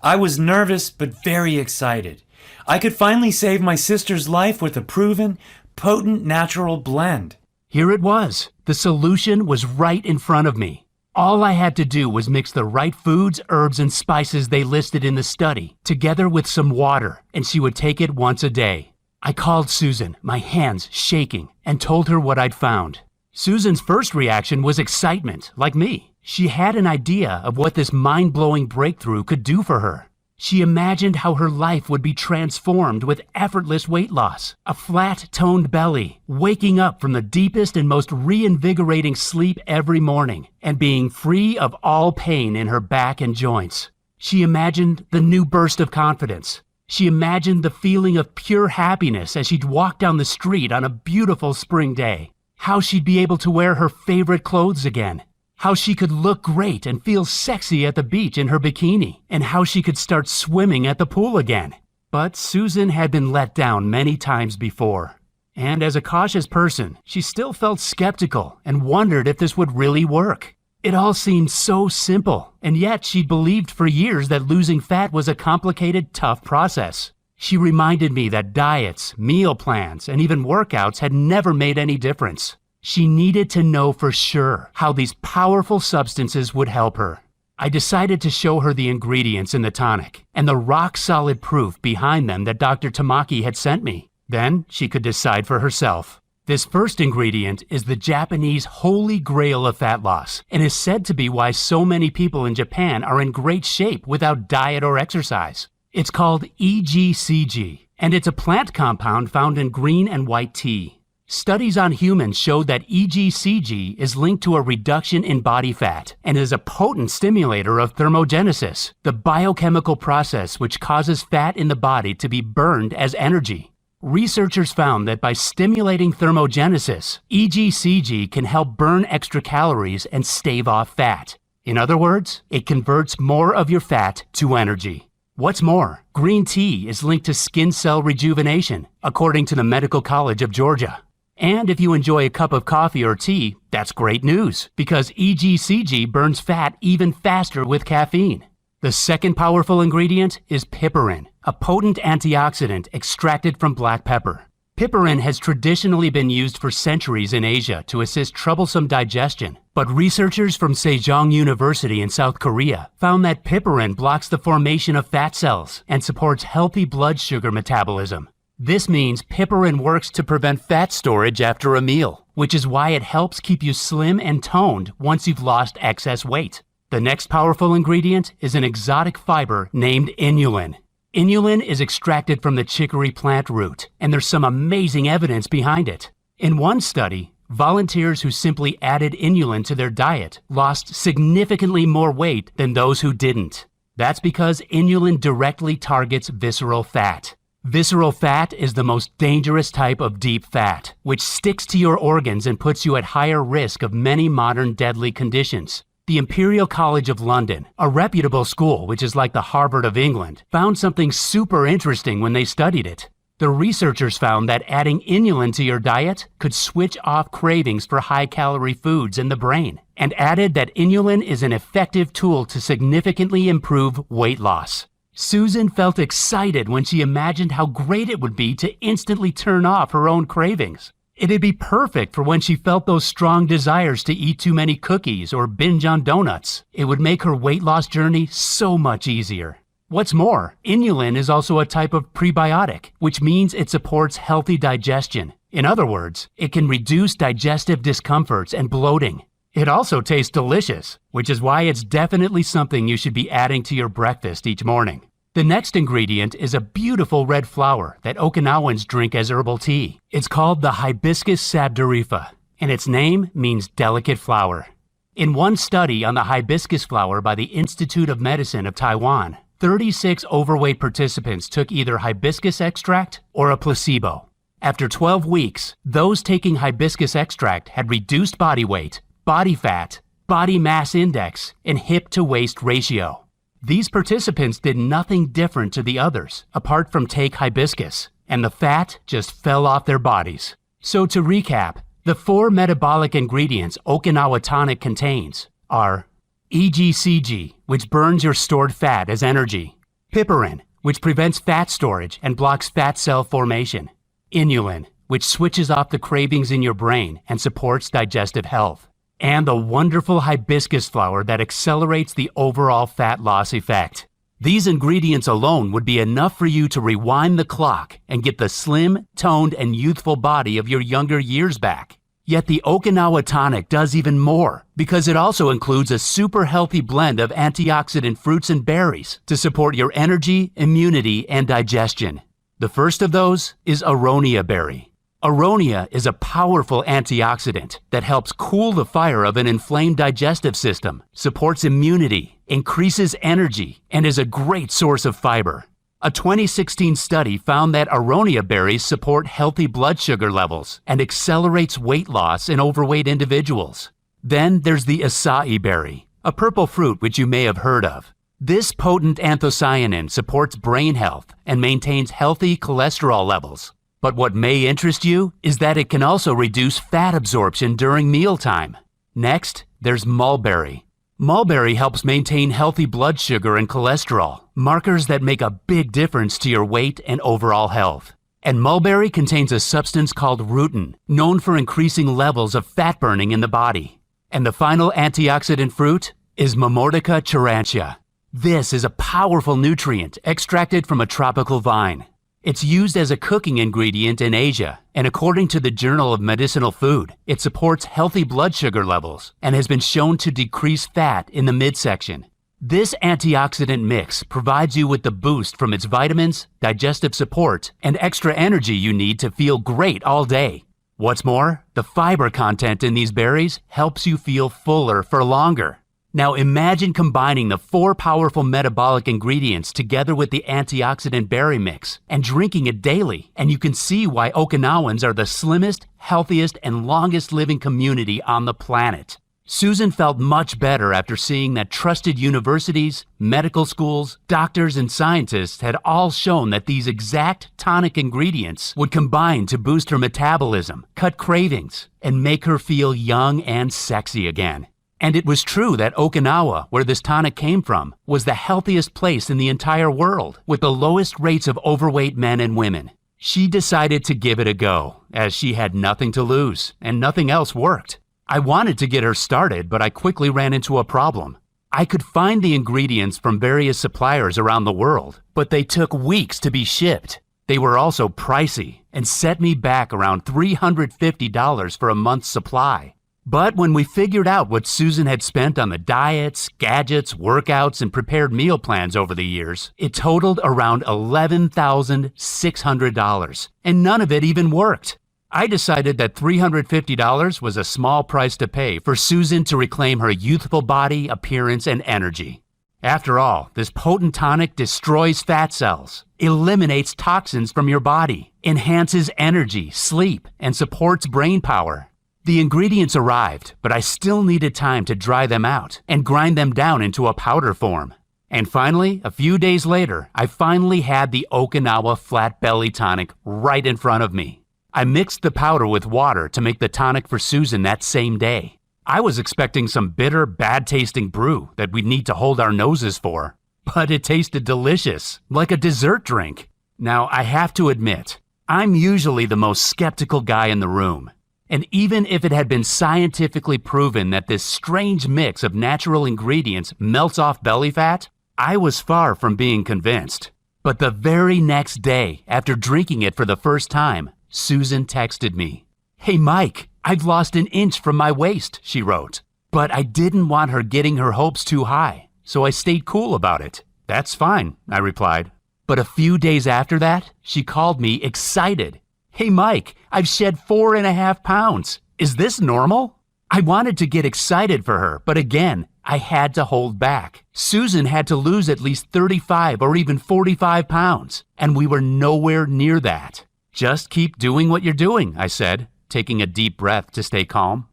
Speaker 3: I was nervous but very excited. I could finally save my sister's life with a proven, potent natural blend.
Speaker 1: Here it was. The solution was right in front of me. All I had to do was mix the right foods, herbs, and spices they listed in the study, together with some water, and she would take it once a day. I called Susan, my hands shaking, and told her what I'd found. Susan's first reaction was excitement, like me. She had an idea of what this mind-blowing breakthrough could do for her. She imagined how her life would be transformed with effortless weight loss, a flat, toned belly, waking up from the deepest and most reinvigorating sleep every morning, and being free of all pain in her back and joints. She imagined the new burst of confidence. She imagined the feeling of pure happiness as she'd walk down the street on a beautiful spring day. How she'd be able to wear her favorite clothes again. How she could look great and feel sexy at the beach in her bikini, and how she could start swimming at the pool again. But Susan had been let down many times before. And as a cautious person, she still felt skeptical and wondered if this would really work. It all seemed so simple, and yet she'd believed for years that losing fat was a complicated, tough process. She reminded me that diets, meal plans, and even workouts had never made any difference. She needed to know for sure how these powerful substances would help her. I decided to show her the ingredients in the tonic and the rock-solid proof behind them that Dr. Tamaki had sent me. Then she could decide for herself. This first ingredient is the Japanese holy grail of fat loss and is said to be why so many people in Japan are in great shape without diet or exercise. It's called EGCG, and it's a plant compound found in green and white tea. Studies on humans showed that EGCG is linked to a reduction in body fat and is a potent stimulator of thermogenesis, the biochemical process which causes fat in the body to be burned as energy. Researchers found that by stimulating thermogenesis, EGCG can help burn extra calories and stave off fat. In other words, it converts more of your fat to energy. What's more, green tea is linked to skin cell rejuvenation, according to the Medical College of Georgia. And if you enjoy a cup of coffee or tea, that's great news, because EGCG burns fat even faster with caffeine. The second powerful ingredient is piperin, a potent antioxidant extracted from black pepper. Piperin has traditionally been used for centuries in Asia to assist troublesome digestion, but researchers from Sejong University in South Korea found that piperin blocks the formation of fat cells and supports healthy blood sugar metabolism. This means piperin works to prevent fat storage after a meal, which is why it helps keep you slim and toned once you've lost excess weight. The next powerful ingredient is an exotic fiber named inulin. Inulin is extracted from the chicory plant root, and there's some amazing evidence behind it. In one study, volunteers who simply added inulin to their diet lost significantly more weight than those who didn't. That's because inulin directly targets visceral fat. Visceral fat is the most dangerous type of deep fat, which sticks to your organs and puts you at higher risk of many modern deadly conditions. The Imperial College of London, a reputable school which is like the Harvard of England, found something super interesting when they studied it. The researchers found that adding inulin to your diet could switch off cravings for high-calorie foods in the brain, and added that inulin is an effective tool to significantly improve weight loss. Susan felt excited when she imagined how great it would be to instantly turn off her own cravings. It'd be perfect for when she felt those strong desires to eat too many cookies or binge on donuts. It would make her weight loss journey so much easier. What's more, inulin is also a type of prebiotic, which means it supports healthy digestion. In other words, it can reduce digestive discomforts and bloating. It also tastes delicious, which is why it's definitely something you should be adding to your breakfast each morning. The next ingredient is a beautiful red flower that Okinawans drink as herbal tea. It's called the Hibiscus sabdurifa, and its name means delicate flower. In one study on the hibiscus flower by the Institute of Medicine of Taiwan, 36 overweight participants took either hibiscus extract or a placebo. After 12 weeks, those taking hibiscus extract had reduced body weight, body fat, body mass index, and hip-to-waist ratio. These participants did nothing different to the others, apart from take hibiscus, and the fat just fell off their bodies. So to recap, the 4 metabolic ingredients Okinawa Tonic contains are EGCG, which burns your stored fat as energy, piperin, which prevents fat storage and blocks fat cell formation, inulin, which switches off the cravings in your brain and supports digestive health, and the wonderful hibiscus flower that accelerates the overall fat loss effect. These ingredients alone would be enough for you to rewind the clock and get the slim, toned, and youthful body of your younger years back. Yet the Okinawa Tonic does even more, because it also includes a super healthy blend of antioxidant fruits and berries to support your energy, immunity, and digestion. The first of those is aronia berry. Aronia is a powerful antioxidant that helps cool the fire of an inflamed digestive system, supports immunity, increases energy, and is a great source of fiber. A 2016 study found that aronia berries support healthy blood sugar levels and accelerates weight loss in overweight individuals. Then there's the acai berry, a purple fruit which you may have heard of. This potent anthocyanin supports brain health and maintains healthy cholesterol levels. But what may interest you is that it can also reduce fat absorption during mealtime. Next, there's mulberry. Mulberry helps maintain healthy blood sugar and cholesterol, markers that make a big difference to your weight and overall health. And mulberry contains a substance called rutin, known for increasing levels of fat burning in the body. And the final antioxidant fruit is Momordica charantia. This is a powerful nutrient extracted from a tropical vine. It's used as a cooking ingredient in Asia, and according to the Journal of Medicinal Food, it supports healthy blood sugar levels and has been shown to decrease fat in the midsection. This antioxidant mix provides you with the boost from its vitamins, digestive support, and extra energy you need to feel great all day. What's more, the fiber content in these berries helps you feel fuller for longer. Now imagine combining the 4 powerful metabolic ingredients together with the antioxidant berry mix and drinking it daily, and you can see why Okinawans are the slimmest, healthiest, and longest living community on the planet. Susan felt much better after seeing that trusted universities, medical schools, doctors, and scientists had all shown that these exact tonic ingredients would combine to boost her metabolism, cut cravings, and make her feel young and sexy again. And it was true that Okinawa, where this tonic came from, was the healthiest place in the entire world, with the lowest rates of overweight men and women. She decided to give it a go, as she had nothing to lose, and nothing else worked. I wanted to get her started, but I quickly ran into a problem. I could find the ingredients from various suppliers around the world, but they took weeks to be shipped. They were also pricey, and set me back around $350 for a month's supply. But when we figured out what Susan had spent on the diets, gadgets, workouts, and prepared meal plans over the years, it totaled around $11,600, and none of it even worked. I decided that $350 was a small price to pay for Susan to reclaim her youthful body, appearance, and energy. After all, this potent tonic destroys fat cells, eliminates toxins from your body, enhances energy, sleep, and supports brain power. The ingredients arrived, but I still needed time to dry them out and grind them down into a powder form. And finally, a few days later, I finally had the Okinawa Flat Belly Tonic right in front of me. I mixed the powder with water to make the tonic for Susan that same day. I was expecting some bitter, bad-tasting brew that we'd need to hold our noses for, but it tasted delicious, like a dessert drink. Now, I have to admit, I'm usually the most skeptical guy in the room. And even if it had been scientifically proven that this strange mix of natural ingredients melts off belly fat, I was far from being convinced. But the very next day, after drinking it for the first time, Susan texted me. "Hey Mike, I've lost an inch from my waist," she wrote. But I didn't want her getting her hopes too high, so I stayed cool about it. "That's fine," I replied. But a few days after that, she called me excited. "Hey Mike, I've shed 4.5 pounds. Is this normal?" I wanted to get excited for her, but again, I had to hold back. Susan had to lose at least 35 or even 45 pounds, and we were nowhere near that. "Just keep doing what you're doing," I said, taking a deep breath to stay calm.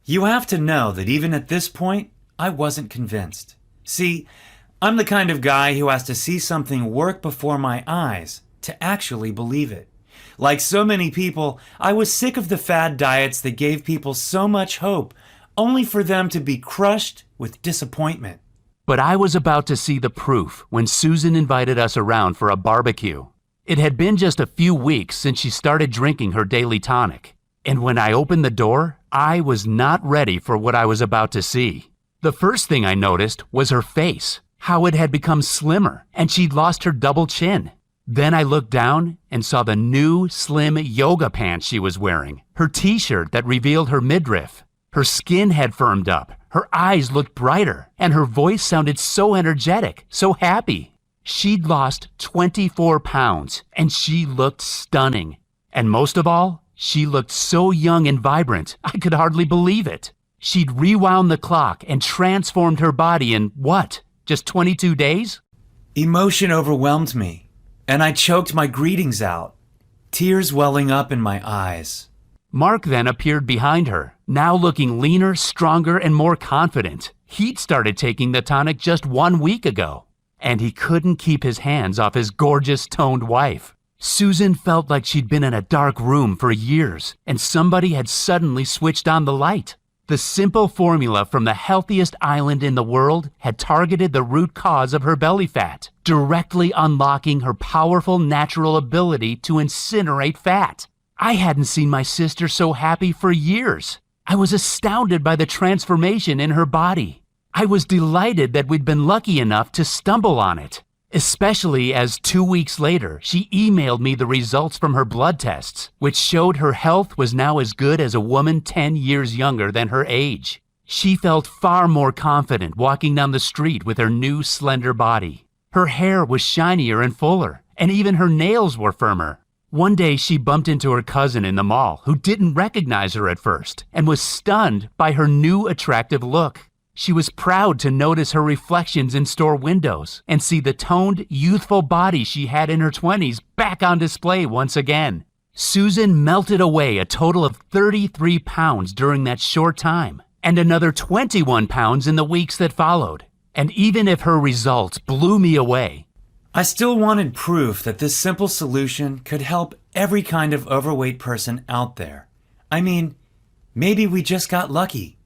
Speaker 3: You have to know that even at this point, I wasn't convinced. See, I'm the kind of guy who has to see something work before my eyes to actually believe it. Like so many people, I was sick of the fad diets that gave people so much hope, only for them to be crushed with disappointment.
Speaker 1: But I was about to see the proof when Susan invited us around for a barbecue. It had been just a few weeks since she started drinking her daily tonic, and when I opened the door, I was not ready for what I was about to see. The first thing I noticed was her face, how it had become slimmer, and she'd lost her double chin. Then I looked down and saw the new, slim yoga pants she was wearing, her t-shirt that revealed her midriff. Her skin had firmed up, her eyes looked brighter, and her voice sounded so energetic, so happy. She'd lost 24 pounds, and she looked stunning. And most of all, she looked so young and vibrant, I could hardly believe it. She'd rewound the clock and transformed her body in, what, just 22 days?
Speaker 3: Emotion overwhelmed me, and I choked my greetings out, tears welling up in my eyes.
Speaker 1: Mark then appeared behind her, now looking leaner, stronger, and more confident. He'd started taking the tonic just 1 week ago. and he couldn't keep his hands off his gorgeous toned wife. Susan felt like she'd been in a dark room for years, and somebody had suddenly switched on the light. The simple formula from the healthiest island in the world had targeted the root cause of her belly fat, directly unlocking her powerful natural ability to incinerate fat. I hadn't seen my sister so happy for years. I was astounded by the transformation in her body. I was delighted that we'd been lucky enough to stumble on it, especially as 2 weeks later, she emailed me the results from her blood tests, which showed her health was now as good as a woman 10 years younger than her age. She felt far more confident walking down the street with her new slender body. Her hair was shinier and fuller, and even her nails were firmer. One day she bumped into her cousin in the mall who didn't recognize her at first and was stunned by her new attractive look. She was proud to notice her reflections in store windows and see the toned, youthful body she had in her 20s back on display once again. Susan melted away a total of 33 pounds during that short time, and another 21 pounds in the weeks that followed. And even if her results blew me away,
Speaker 3: I still wanted proof that this simple solution could help every kind of overweight person out there. I mean, maybe we just got lucky.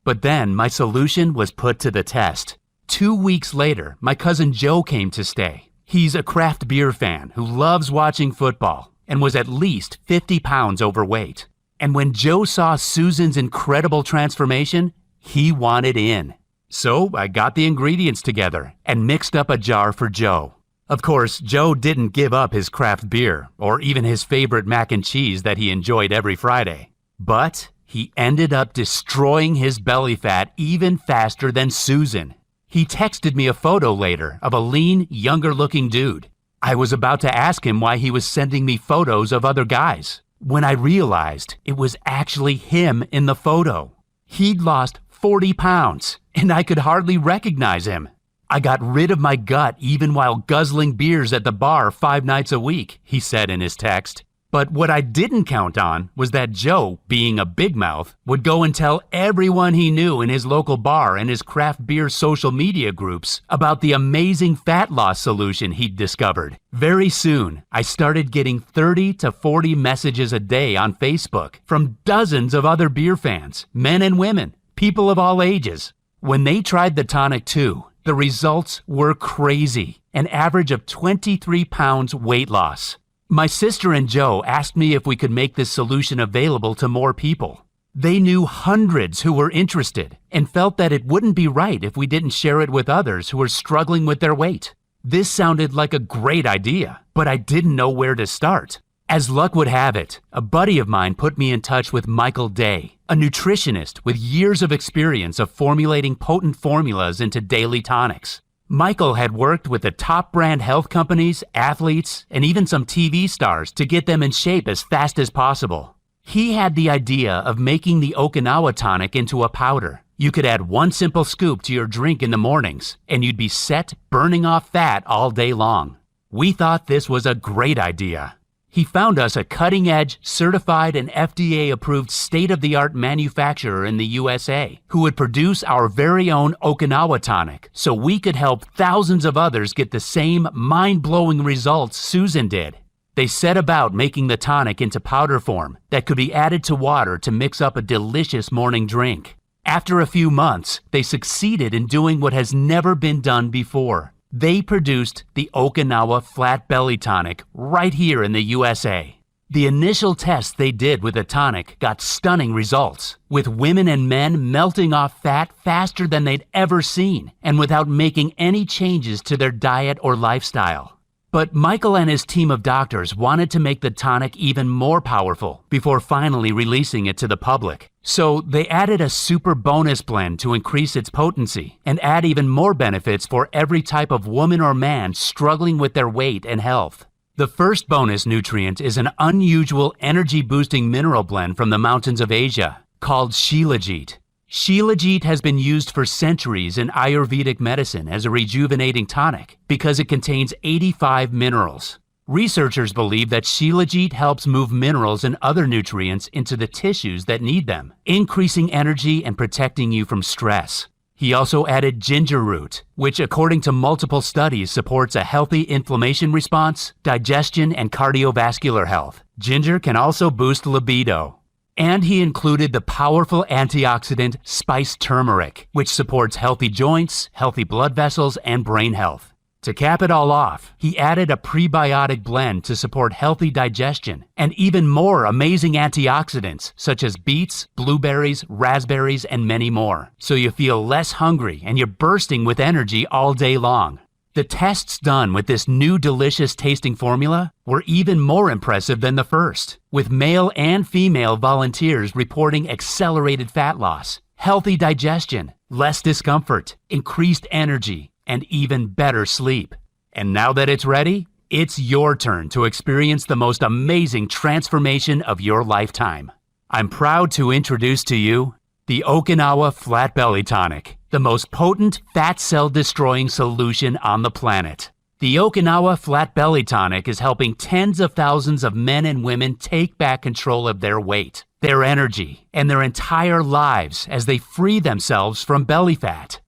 Speaker 1: But then my solution was put to the test. 2 weeks later, my cousin Joe came to stay. He's a craft beer fan who loves watching football and was at least 50 pounds overweight. And when Joe saw Susan's incredible transformation, he wanted in. So I got the ingredients together and mixed up a jar for Joe. Of course, Joe didn't give up his craft beer or even his favorite mac and cheese that he enjoyed every Friday. But he ended up destroying his belly fat even faster than Susan. He texted me a photo later of a lean, younger-looking dude. I was about to ask him why he was sending me photos of other guys, when I realized it was actually him in the photo. He'd lost 40 pounds, and I could hardly recognize him. I got rid of my gut even while guzzling beers at the bar 5 nights a week, he said in his text. But what I didn't count on was that Joe, being a big mouth, would go and tell everyone he knew in his local bar and his craft beer social media groups about the amazing fat loss solution he'd discovered. Very soon, I started getting 30 to 40 messages a day on Facebook from dozens of other beer fans, men and women, people of all ages. When they tried the tonic too, the results were crazy, an average of 23 pounds weight loss. My sister and Joe asked me if we could make this solution available to more people. They knew hundreds who were interested and felt that it wouldn't be right if we didn't share it with others who were struggling with their weight. This sounded like a great idea, but I didn't know where to start. As luck would have it, a buddy of mine put me in touch with Michael Day, a nutritionist with years of experience of formulating potent formulas into daily tonics. Michael had worked with the top brand health companies, athletes, and even some TV stars to get them in shape as fast as possible. He had the idea of making the Okinawa Tonic into a powder. You could add 1 simple scoop to your drink in the mornings, and you'd be set burning off fat all day long. We thought this was a great idea. He found us a cutting-edge, certified and FDA-approved state-of-the-art manufacturer in the USA who would produce our very own Okinawa Tonic so we could help thousands of others get the same mind-blowing results Susan did. They set about making the tonic into powder form that could be added to water to mix up a delicious morning drink. After a few months, they succeeded in doing what has never been done before. They produced the Okinawa Flat Belly Tonic right here in the USA. The initial tests they did with the tonic got stunning results, with women and men melting off fat faster than they'd ever seen, and without making any changes to their diet or lifestyle. But Michael and his team of doctors wanted to make the tonic even more powerful before finally releasing it to the public. So they added a super bonus blend to increase its potency and add even more benefits for every type of woman or man struggling with their weight and health. The first bonus nutrient is an unusual energy-boosting mineral blend from the mountains of Asia called Shilajit. Shilajit has been used for centuries in Ayurvedic medicine as a rejuvenating tonic because it contains 85 minerals. Researchers believe that Shilajit helps move minerals and other nutrients into the tissues that need them, increasing energy and protecting you from stress. He also added ginger root, which according to multiple studies supports a healthy inflammation response, digestion, and cardiovascular health. Ginger can also boost libido. And he included the powerful antioxidant spiced turmeric, which supports healthy joints, healthy blood vessels, and brain health. To cap it all off, he added a prebiotic blend to support healthy digestion and even more amazing antioxidants such as beets, blueberries, raspberries, and many more, so you feel less hungry and you're bursting with energy all day long. The tests done with this new delicious tasting formula were even more impressive than the first, with male and female volunteers reporting accelerated fat loss, healthy digestion, less discomfort, increased energy, and even better sleep. And now that it's ready, it's your turn to experience the most amazing transformation of your lifetime. I'm proud to introduce to you the Okinawa Flat Belly Tonic, the most potent fat cell destroying solution on the planet. The Okinawa Flat Belly Tonic is helping tens of thousands of men and women take back control of their weight, their energy, and their entire lives as they free themselves from belly fat.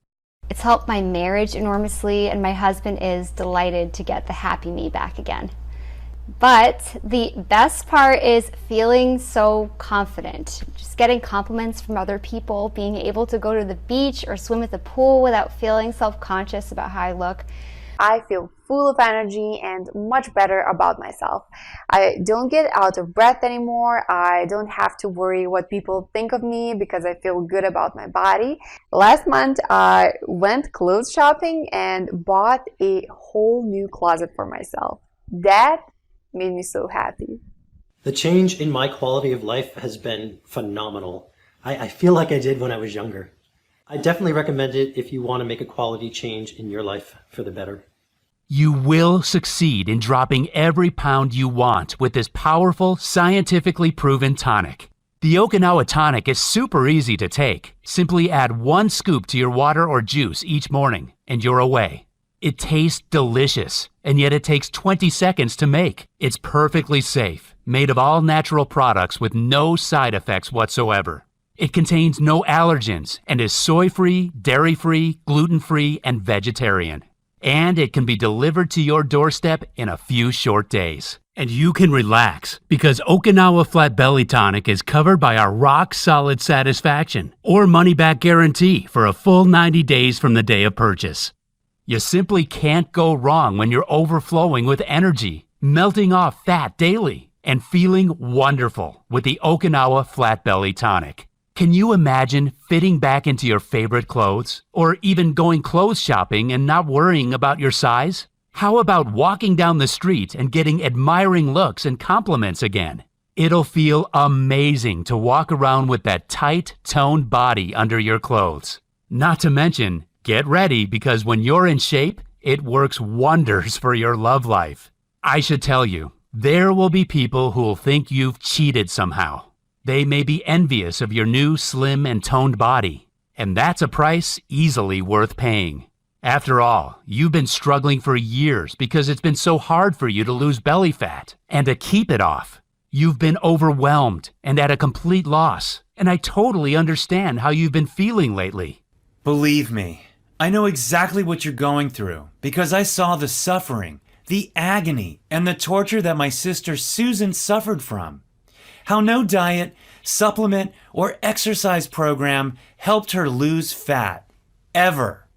Speaker 2: It's helped my marriage enormously, and my husband is delighted to get the happy me back again. But the best part is feeling so confident. Just getting compliments from other people, being able to go to the beach or swim at the pool without feeling self-conscious about how I look.
Speaker 5: I feel full of energy and much better about myself. I don't get out of breath anymore. I don't have to worry what people think of me because I feel good about my body. Last month, I went clothes shopping and bought a whole new closet for myself. That made me so happy.
Speaker 4: The change in my quality of life has been phenomenal. I feel like I did when I was younger. I definitely recommend it if you want to make a quality change in your life for the better.
Speaker 1: You will succeed in dropping every pound you want with this powerful, scientifically proven tonic. The Okinawa Tonic is super easy to take. Simply add 1 scoop to your water or juice each morning, and you're away. It tastes delicious, and yet it takes 20 seconds to make. It's perfectly safe, made of all natural products with no side effects whatsoever. It contains no allergens and is soy-free, dairy-free, gluten-free, and vegetarian. And it can be delivered to your doorstep in a few short days. And you can relax because Okinawa Flat Belly Tonic is covered by our rock-solid satisfaction or money-back guarantee for a full 90 days from the day of purchase. You simply can't go wrong when you're overflowing with energy, melting off fat daily, and feeling wonderful with the Okinawa Flat Belly Tonic. Can you imagine fitting back into your favorite clothes? Or even going clothes shopping and not worrying about your size? How about walking down the street and getting admiring looks and compliments again? It'll feel amazing to walk around with that tight, toned body under your clothes. Not to mention, get ready because when you're in shape, it works wonders for your love life. I should tell you, there will be people who will think you've cheated somehow. They may be envious of your new slim and toned body, and that's a price easily worth paying. After all, you've been struggling for years because it's been so hard for you to lose belly fat and to keep it off. You've been overwhelmed and at a complete loss, and I totally understand how you've been feeling lately.
Speaker 3: Believe me, I know exactly what you're going through because I saw the suffering, the agony, and the torture that my sister Susan suffered from. How no diet, supplement, or exercise program helped her lose fat. Ever.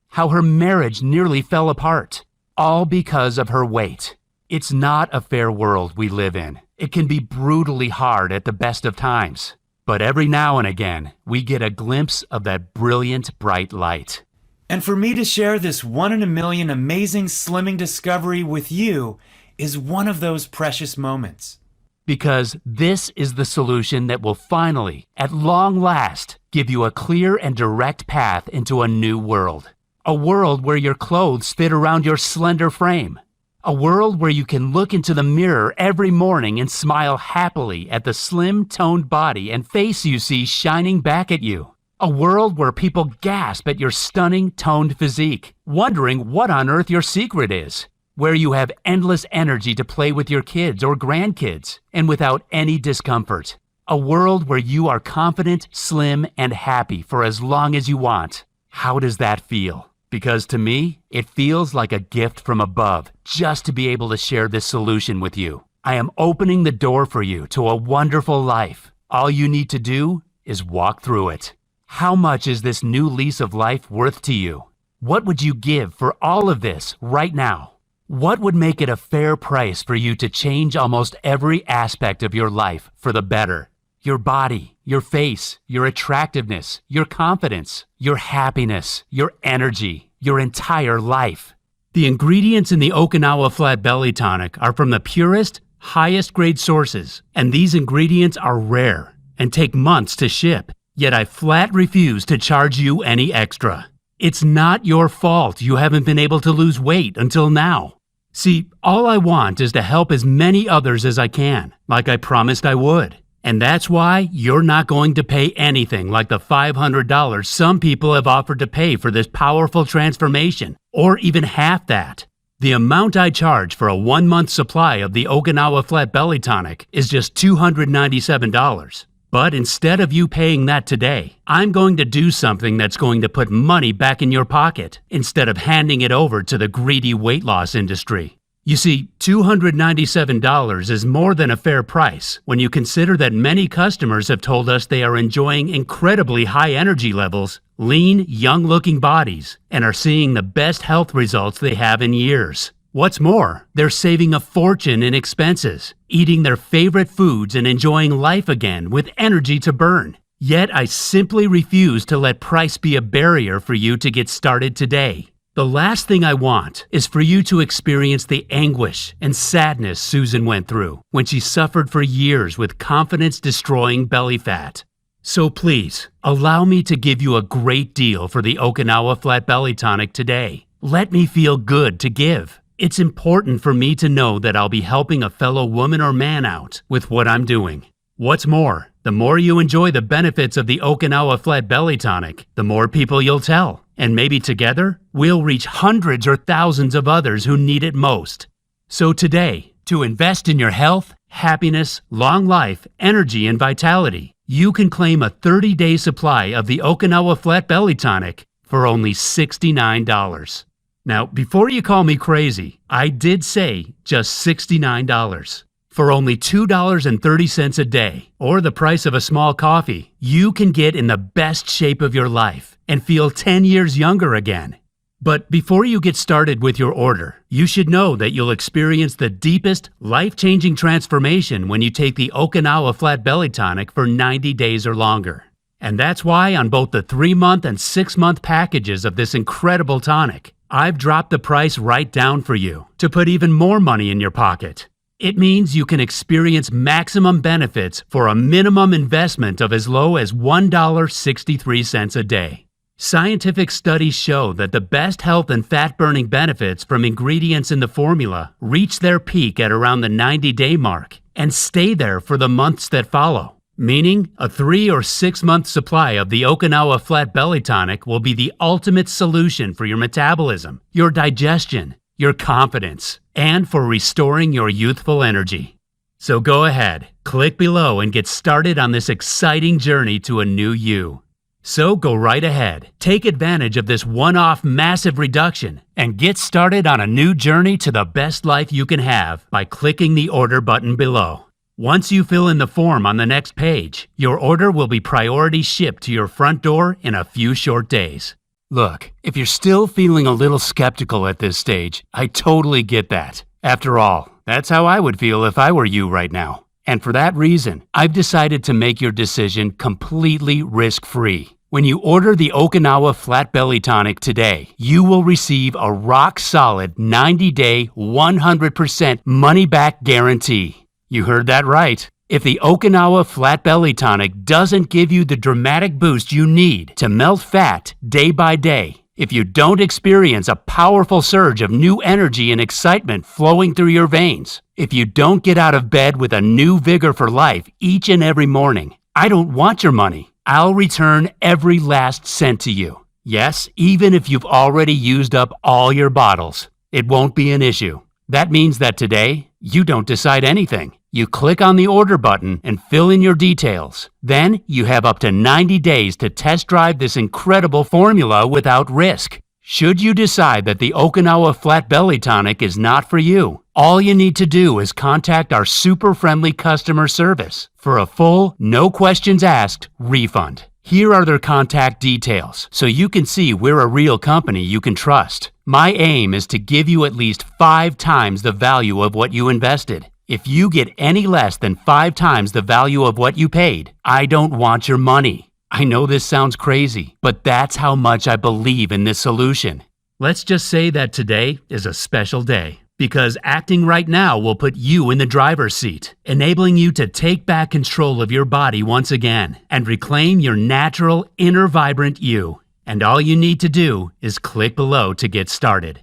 Speaker 1: How her marriage nearly fell apart, all because of her weight. It's not a fair world we live in. It can be brutally hard at the best of times. But every now and again, we get a glimpse of that brilliant, bright light.
Speaker 3: And for me to share this 1 in a million amazing slimming discovery with you is one of those precious moments.
Speaker 1: Because this is the solution that will finally, at long last, give you a clear and direct path into a new world. A world where your clothes fit around your slender frame. A world where you can look into the mirror every morning and smile happily at the slim, toned body and face you see shining back at you. A world where people gasp at your stunning, toned physique, wondering what on earth your secret is. Where you have endless energy to play with your kids or grandkids, and without any discomfort. A world where you are confident, slim, and happy for as long as you want. How does that feel? Because to me, it feels like a gift from above just to be able to share this solution with you. I am opening the door for you to a wonderful life. All you need to do is walk through it. How much is this new lease of life worth to you? What would you give for all of this right now? What would make it a fair price for you to change almost every aspect of your life for the better? Your body, your face, your attractiveness, your confidence, your happiness, your energy, your entire life. The ingredients in the Okinawa Flat Belly Tonic are from the purest, highest grade sources, and these ingredients are rare and take months to ship, yet I flat refuse to charge you any extra. It's not your fault you haven't been able to lose weight until now. See, all I want is to help as many others as I can, like I promised I would. And that's why you're not going to pay anything like the $500 some people have offered to pay for this powerful transformation, or even half that. The amount I charge for a 1-month supply of the Okinawa Flat Belly Tonic is just $297. But instead of you paying that today, I'm going to do something that's going to put money back in your pocket instead of handing it over to the greedy weight loss industry. You see, $297 is more than a fair price when you consider that many customers have told us they are enjoying incredibly high energy levels, lean, young-looking bodies, and are seeing the best health results they have in years. What's more, they're saving a fortune in expenses, eating their favorite foods and enjoying life again with energy to burn. Yet I simply refuse to let price be a barrier for you to get started today. The last thing I want is for you to experience the anguish and sadness Susan went through when she suffered for years with confidence-destroying belly fat. So please, allow me to give you a great deal for the Okinawa Flat Belly Tonic today. Let me feel good to give. It's important for me to know that I'll be helping a fellow woman or man out with what I'm doing. What's more, the more you enjoy the benefits of the Okinawa Flat Belly Tonic, the more people you'll tell. And maybe together, we'll reach hundreds or thousands of others who need it most. So today, to invest in your health, happiness, long life, energy, and vitality, you can claim a 30-day supply of the Okinawa Flat Belly Tonic for only $69. Now, before you call me crazy, I did say just $69. For only $2.30 a day, or the price of a small coffee, you can get in the best shape of your life and feel 10 years younger again. But before you get started with your order, you should know that you'll experience the deepest, life-changing transformation when you take the Okinawa Flat Belly Tonic for 90 days or longer. And that's why on both the 3-month and 6-month packages of this incredible tonic, I've dropped the price right down for you to put even more money in your pocket. It means you can experience maximum benefits for a minimum investment of as low as $1.63 a day. Scientific studies show that the best health and fat-burning benefits from ingredients in the formula reach their peak at around the 90-day mark and stay there for the months that follow, meaning a 3 or 6-month supply of the Okinawa Flat Belly Tonic will be the ultimate solution for your metabolism, your digestion, your confidence, and for restoring your youthful energy. So go ahead, click below and get started on this exciting journey to a new you. So go right ahead, take advantage of this one-off massive reduction, and get started on a new journey to the best life you can have by clicking the order button below. Once you fill in the form on the next page, your order will be priority shipped to your front door in a few short days. Look, if you're still feeling a little skeptical at this stage, I totally get that. After all, that's how I would feel if I were you right now. And for that reason, I've decided to make your decision completely risk-free. When you order the Okinawa Flat Belly Tonic today, you will receive a rock-solid 90-day, 100% money-back guarantee. You heard that right. If the Okinawa Flat Belly Tonic doesn't give you the dramatic boost you need to melt fat day by day, if you don't experience a powerful surge of new energy and excitement flowing through your veins, if you don't get out of bed with a new vigor for life each and every morning, I don't want your money. I'll return every last cent to you. Yes, even if you've already used up all your bottles, it won't be an issue. That means that today, you don't decide anything. You click on the order button and fill in your details. Then you have up to 90 days to test drive this incredible formula without risk. Should you decide that the Okinawa Flat Belly Tonic is not for you, all you need to do is contact our super friendly customer service for a full, no questions asked refund. Here are their contact details so you can see we're a real company you can trust. My aim is to give you at least 5 times the value of what you invested. If you get any less than 5 times the value of what you paid, I don't want your money. I know this sounds crazy, but that's how much I believe in this solution. Let's just say that today is a special day, because acting right now will put you in the driver's seat, enabling you to take back control of your body once again and reclaim your natural, inner vibrant you. And all you need to do is click below to get started.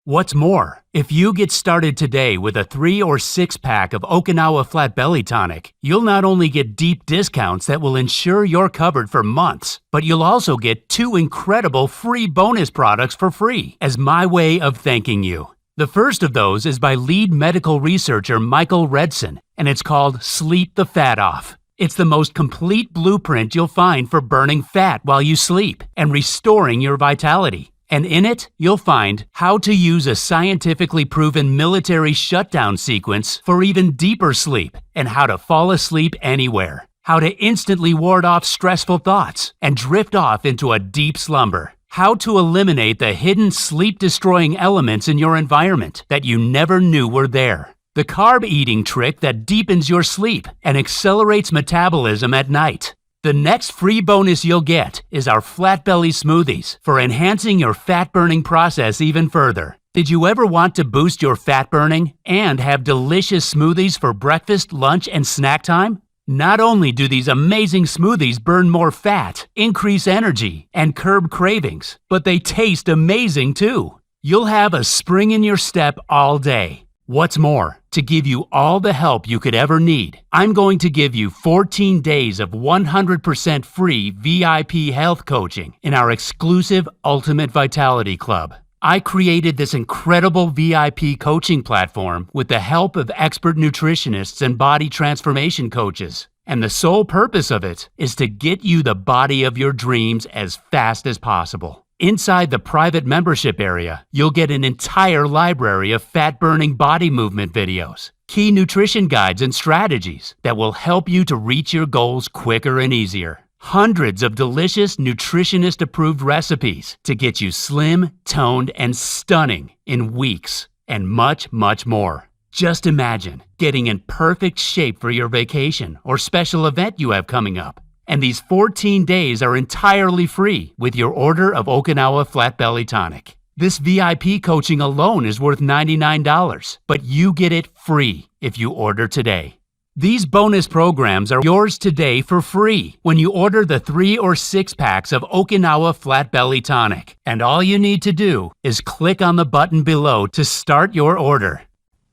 Speaker 1: What's more, if you get started today with a 3 or 6 pack of Okinawa Flat Belly Tonic, you'll not only get deep discounts that will ensure you're covered for months, but you'll also get 2 incredible free bonus products for free as my way of thanking you. The first of those is by lead medical researcher Michael Redson, and it's called Sleep the Fat Off. It's the most complete blueprint you'll find for burning fat while you sleep and restoring your vitality. And in it, you'll find how to use a scientifically proven military shutdown sequence for even deeper sleep, and how to fall asleep anywhere, how to instantly ward off stressful thoughts and drift off into a deep slumber, how to eliminate the hidden sleep-destroying elements in your environment that you never knew were there, the carb eating trick that deepens your sleep and accelerates metabolism at night. The next free bonus you'll get is our flat belly smoothies for enhancing your fat burning process even further. Did you ever want to boost your fat burning and have delicious smoothies for breakfast, lunch, and snack time? Not only do these amazing smoothies burn more fat, increase energy, and curb cravings, but they taste amazing too. You'll have a spring in your step all day. What's more, to give you all the help you could ever need, I'm going to give you 14 days of 100% free VIP health coaching in our exclusive Ultimate Vitality Club. I created this incredible VIP coaching platform with the help of expert nutritionists and body transformation coaches. And the sole purpose of it is to get you the body of your dreams as fast as possible. Inside the private membership area, you'll get an entire library of fat-burning body movement videos, key nutrition guides and strategies that will help you to reach your goals quicker and easier. Hundreds of delicious nutritionist-approved recipes to get you slim, toned, and stunning in weeks, and much, much more. Just imagine getting in perfect shape for your vacation or special event you have coming up. And these 14 days are entirely free with your order of Okinawa Flat Belly Tonic. This VIP coaching alone is worth $99, but you get it free if you order today. These bonus programs are yours today for free when you order the 3 or 6 packs of Okinawa Flat Belly Tonic. And all you need to do is click on the button below to start your order.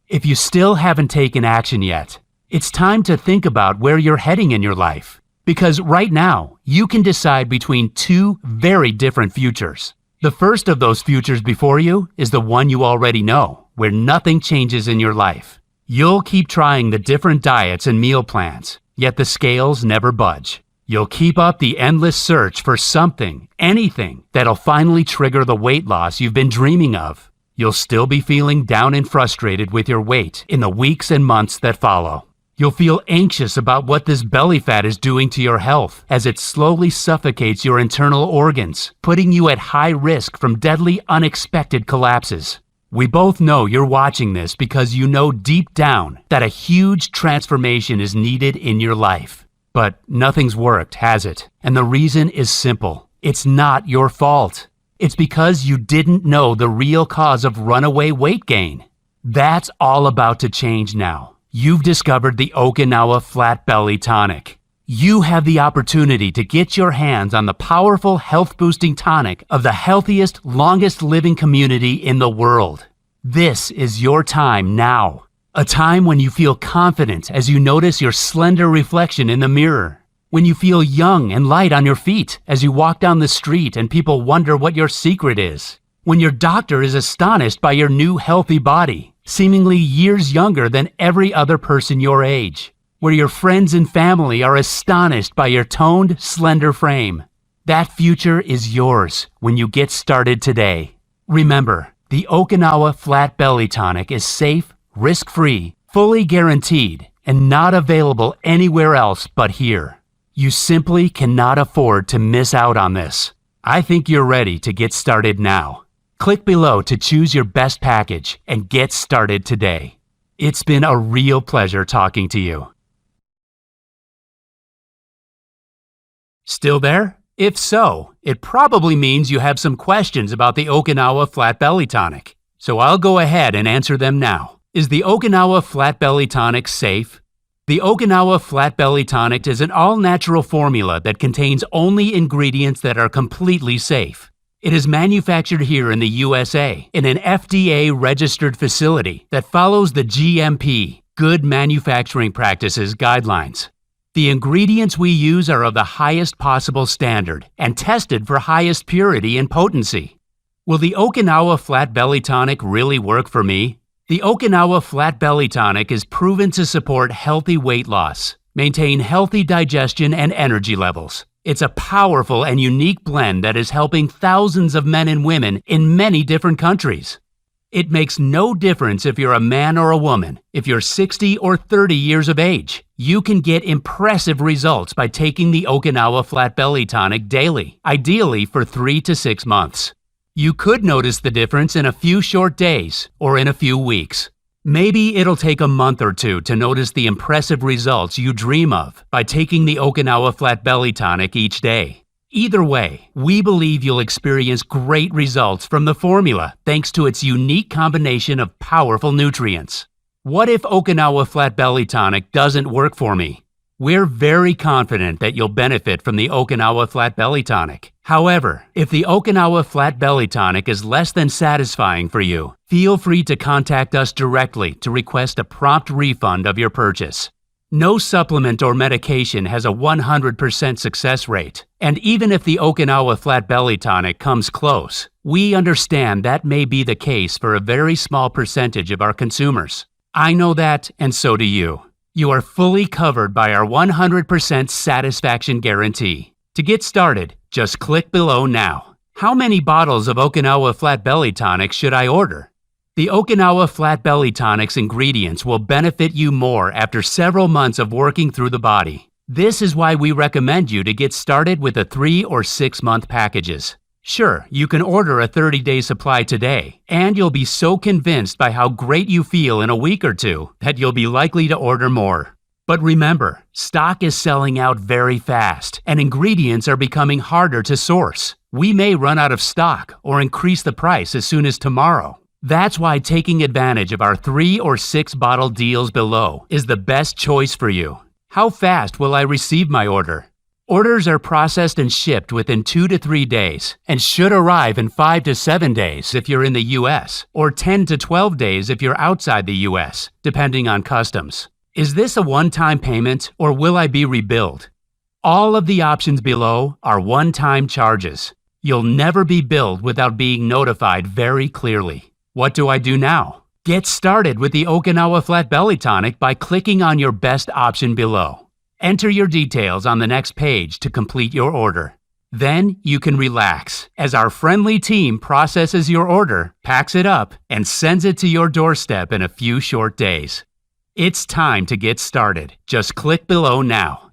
Speaker 1: If you still haven't taken action yet, it's time to think about where you're heading in your life. Because right now, you can decide between 2 very different futures. The first of those futures before you is the one you already know, where nothing changes in your life. You'll keep trying the different diets and meal plans, yet the scales never budge. You'll keep up the endless search for something, anything, that'll finally trigger the weight loss you've been dreaming of. You'll still be feeling down and frustrated with your weight in the weeks and months that follow. You'll feel anxious about what this belly fat is doing to your health as it slowly suffocates your internal organs, putting you at high risk from deadly, unexpected collapses. We both know you're watching this because you know deep down that a huge transformation is needed in your life. But nothing's worked, has it? And the reason is simple. It's not your fault. It's because you didn't know the real cause of runaway weight gain. That's all about to change now. You've discovered the Okinawa Flat Belly Tonic. You have the opportunity to get your hands on the powerful health-boosting tonic of the healthiest, longest-living community in the world. This is your time now. A time when you feel confident as you notice your slender reflection in the mirror. When you feel young and light on your feet as you walk down the street and people wonder what your secret is. When your doctor is astonished by your new healthy body. seemingly years younger than every other person your age, where your friends and family are astonished by your toned, slender frame. That future is yours when you get started today. Remember, the Okinawa Flat Belly Tonic is safe, risk-free, fully guaranteed, and not available anywhere else but here. You simply cannot afford to miss out on this. I think you're ready to get started now. Click below to choose your best package and get started today. It's been a real pleasure talking to you. Still there? If so, it probably means you have some questions about the Okinawa Flat Belly Tonic. So I'll go ahead and answer them now. Is the Okinawa Flat Belly Tonic safe? The Okinawa Flat Belly Tonic is an all-natural formula that contains only ingredients that are completely safe. It is manufactured here in the USA in an FDA-registered facility that follows the GMP, Good Manufacturing Practices guidelines. The ingredients we use are of the highest possible standard and tested for highest purity and potency. Will the Okinawa Flat Belly Tonic really work for me? The Okinawa Flat Belly Tonic is proven to support healthy weight loss, maintain healthy digestion and energy levels. It's a powerful and unique blend that is helping thousands of men and women in many different countries. It makes no difference if you're a man or a woman. If you're 60 or 30 years of age, you can get impressive results by taking the Okinawa Flat Belly Tonic daily, ideally for 3 to 6 months. You could notice the difference in a few short days or in a few weeks. Maybe it'll take a month or two to notice the impressive results you dream of by taking the Okinawa Flat Belly Tonic each day. Either way, we believe you'll experience great results from the formula thanks to its unique combination of powerful nutrients. What if Okinawa Flat Belly Tonic doesn't work for me? We're very confident that you'll benefit from the Okinawa Flat Belly Tonic. However, if the Okinawa Flat Belly Tonic is less than satisfying for you, feel free to contact us directly to request a prompt refund of your purchase. No supplement or medication has a 100% success rate, and even if the Okinawa Flat Belly Tonic comes close, we understand that may be the case for a very small percentage of our consumers. I know that, and so do you. You are fully covered by our 100% satisfaction guarantee. To get started, just click below now. How many bottles of Okinawa Flat Belly Tonic should I order? The Okinawa Flat Belly Tonic's ingredients will benefit you more after several months of working through the body. This is why we recommend you to get started with the 3 or 6 month packages. Sure, you can order a 30-day supply today, and you'll be so convinced by how great you feel in a week or two that you'll be likely to order more. But remember, stock is selling out very fast, and ingredients are becoming harder to source. We may run out of stock or increase the price as soon as tomorrow. That's why taking advantage of our 3 or 6 bottle deals below is the best choice for you. How fast will I receive my order? Orders are processed and shipped within 2 to 3 days and should arrive in 5 to 7 days if you're in the US, or 10 to 12 days if you're outside the US, depending on customs. Is this a one-time payment or will I be rebilled? All of the options below are one-time charges. You'll never be billed without being notified very clearly. What do I do now? Get started with the Okinawa Flat Belly Tonic by clicking on your best option below. Enter your details on the next page to complete your order. Then you can relax as our friendly team processes your order, packs it up, and sends it to your doorstep in a few short days. It's time to get started. Just click below now.